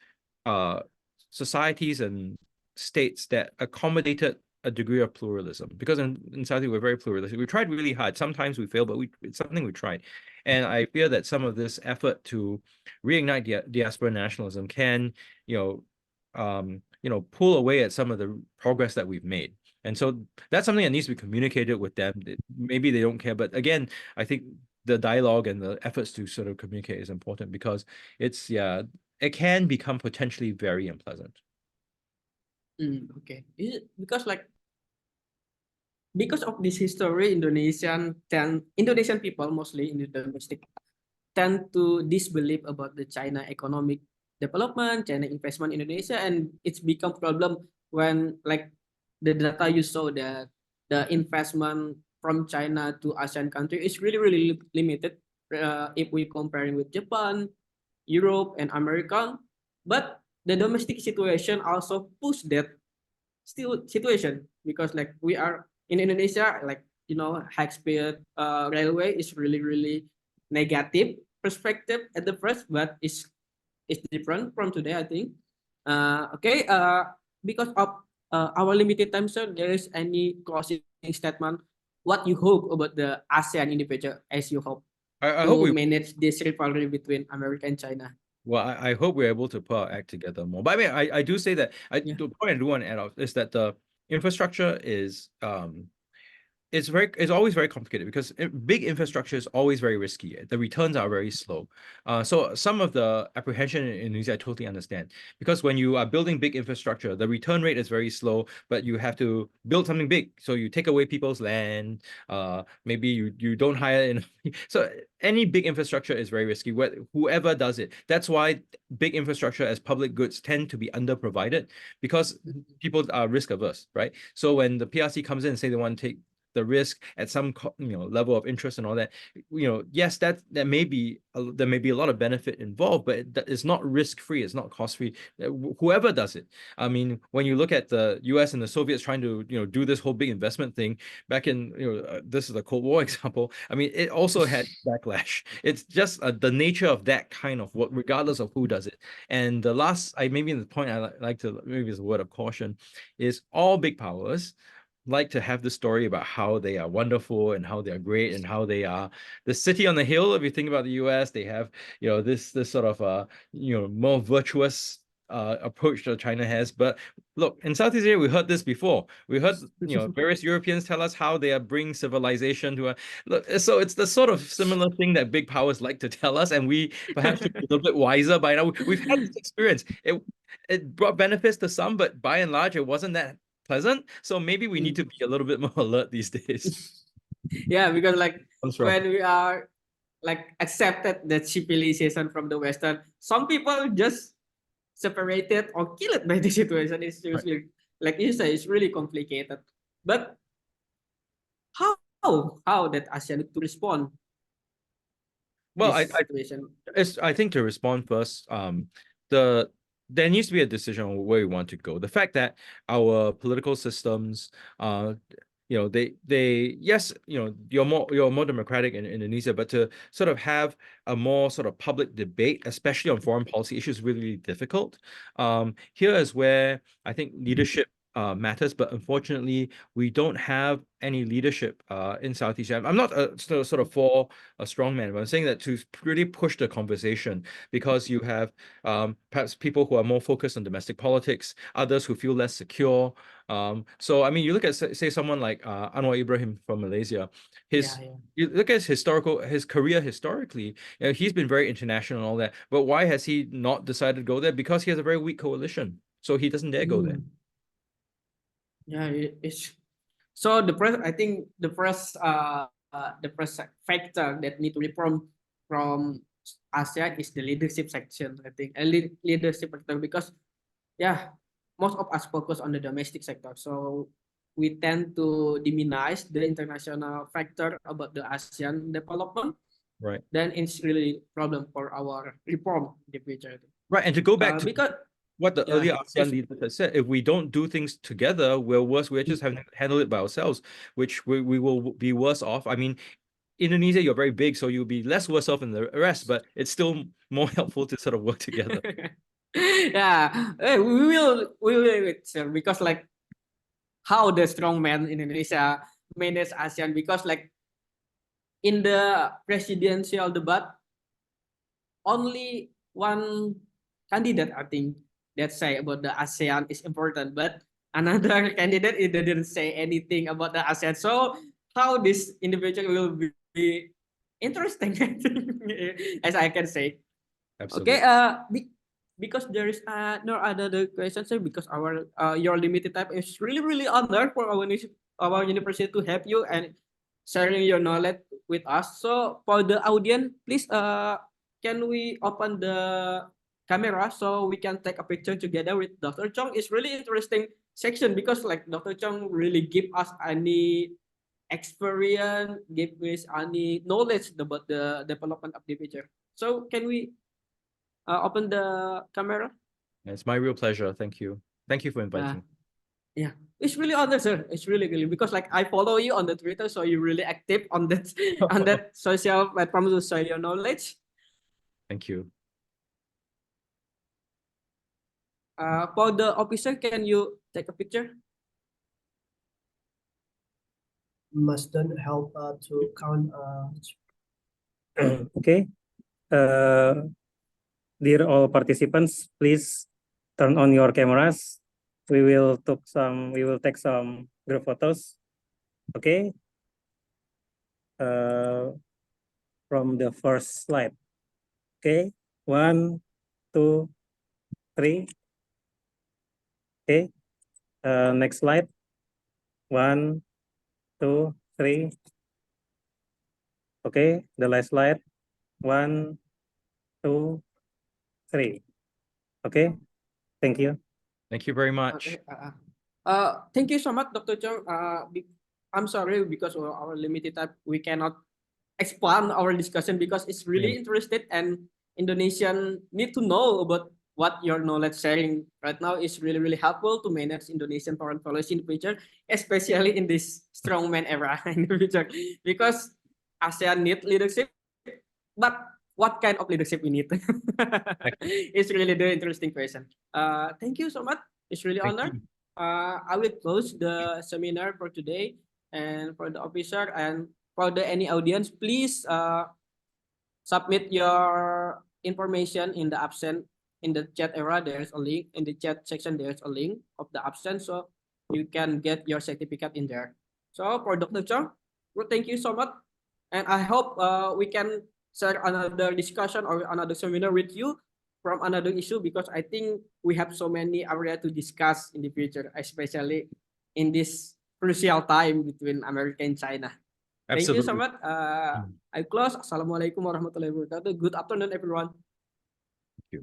societies and states that accommodated a degree of pluralism. Because in Southeast, we're very pluralistic. We tried really hard. Sometimes we failed, but it's something we tried. And I fear that some of this effort to reignite diaspora nationalism can, pull away at some of the progress that we've made. And so that's something that needs to be communicated with them. Maybe they don't care, but again, I think the dialogue and the efforts to sort of communicate is important, because it can become potentially very unpleasant. Okay. Is it because of this history, Indonesian people mostly in the domestic tend to disbelieve about the China economic development, China investment in Indonesia, and it's become problem when like the data you saw that the investment from China to ASEAN country is really limited if we comparing with Japan, Europe, and America. But the domestic situation also push that still situation, because like we are in Indonesia, like high speed railway is really negative perspective at the first, but it's different from today, I think. Okay. Because of our limited time, sir, there is any closing statement? What you hope about the ASEAN in the future, as you hope I hope to we manage this rivalry between America and China? Well, I hope we're able to put our act together more. But I mean, I do say that Yeah. the point I do want to add off is that the infrastructure is it's always very complicated because big infrastructure is always very risky. The returns are very slow. So some of the apprehension in Indonesia, I totally understand, because when you are building big infrastructure, the return rate is very slow, but you have to build something big. So you take away people's land, maybe you don't hire in. So any big infrastructure is very risky, whoever does it. That's why big infrastructure as public goods tend to be underprovided, because people are risk averse, right? So when the PRC comes in and say they want to take the risk at some level of interest and all that, yes, that may be there may be a lot of benefit involved, but it's not risk free, it's not cost free. Whoever does it, I mean, when you look at the US and the Soviets trying to do this whole big investment thing back in this is the Cold War example. I mean, it also had backlash. It's just the nature of that kind of work, regardless of who does it. And the last, maybe the point I like to, maybe it's a word of caution, is all big powers like to have the story about how they are wonderful and how they are great and how they are the city on the hill. If you think about the US, they have this sort of more virtuous approach that China has. But look, in Southeast Asia, we heard this before. We heard various Europeans tell us how they are bringing civilization to a look. So it's the sort of similar thing that big powers like to tell us, and we perhaps should be a little bit wiser by now. We've had this experience. It brought benefits to some, but by and large, it wasn't that pleasant. So maybe we need to be a little bit more alert these days. Yeah, because like Comes from. when we are like accepted the civilization from the Western, some people just separated or killed by the situation. It's usually, like you say, it's really complicated. But how that ASEAN to respond? Well, this situation? I think to respond first, there needs to be a decision on where we want to go. The fact that our political systems, yes, you're more democratic in Indonesia, but to sort of have a more sort of public debate, especially on foreign policy issues, really, really difficult. Here is where I think leadership matters, but unfortunately, we don't have any leadership in Southeast Asia. I'm not sort of for a strong man, but I'm saying that to really push the conversation, because you have perhaps people who are more focused on domestic politics, others who feel less secure. So I mean, you look at say someone like Anwar Ibrahim from Malaysia. You look at his career historically. He's been very international and all that. But why has he not decided to go there? Because he has a very weak coalition, so he doesn't dare go there. Yeah, it's so I think the first factor that need to reform from ASEAN is the leadership section. I think a leadership sector, because most of us focus on the domestic sector, so we tend to demonize the international factor about the ASEAN development. Right. Then it's really problem for our reform in the future. Right, and to go back to because what the earlier ASEAN leaders had said, if we don't do things together, we're worse. We're just having to handle it by ourselves, which we will be worse off. I mean, Indonesia, you're very big, so you'll be less worse off than the rest, but it's still more helpful to sort of work together. We will, sir, because like how the strong man in Indonesia manage ASEAN, because like in the presidential debate, only one candidate, I think, that say about the ASEAN is important, but another candidate it didn't say anything about the ASEAN. So how this individual will be interesting, I think, as I can say. Absolutely. Okay. Because there is no other questions, sir, because our your limited time is really honored for our university to help you and sharing your knowledge with us. So for the audience, please can we open the camera so we can take a picture together with Dr. Chong? It's really interesting section, because like Dr. Chong really give us any experience, give us any knowledge about the development of the future. So can we open the camera? It's my real pleasure. Thank you. Thank you for inviting. Yeah, it's really honor, sir. It's really because like I follow you on the Twitter, so you're really active on that on that social platform to share your knowledge. Thank you. For the officer, can you take a picture? Must then help to count. Okay. Dear all participants, please turn on your cameras. We will take some group photos. Okay. from the first slide. Okay, 1, 2, 3. Okay, next slide. 1, 2, 3. Okay, the last slide. 1, 2, 3. Okay, thank you. Thank you very Okay. much. Thank you so much, Dr. Chong. I'm sorry because of our limited time, we cannot expand our discussion because it's really interested and Indonesian need to know about what your knowledge sharing right now is really helpful to manage Indonesian foreign policy in the future, especially in this strongman era in the future. Because ASEAN need leadership, but what kind of leadership we need? It's really the interesting question. Thank you so much. It's really Thank honor. you. I will close the seminar for today, and for the officer and for the any audience, please submit your information in the absent in the chat area. There's a link in the chat section. There's a link of the absent, so you can get your certificate in there. So for Dr. Chong, well, thank you so much, and I hope we can share another discussion or another seminar with you from another issue, because I think we have so many areas to discuss in the future, especially in this crucial time between America and China. Thank you so Absolutely. much. I close. Assalamualaikum warahmatullahi wabarakatuh. Good afternoon, everyone. Thank you.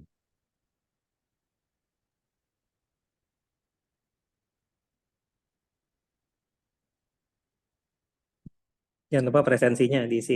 Jangan lupa presensinya diisi.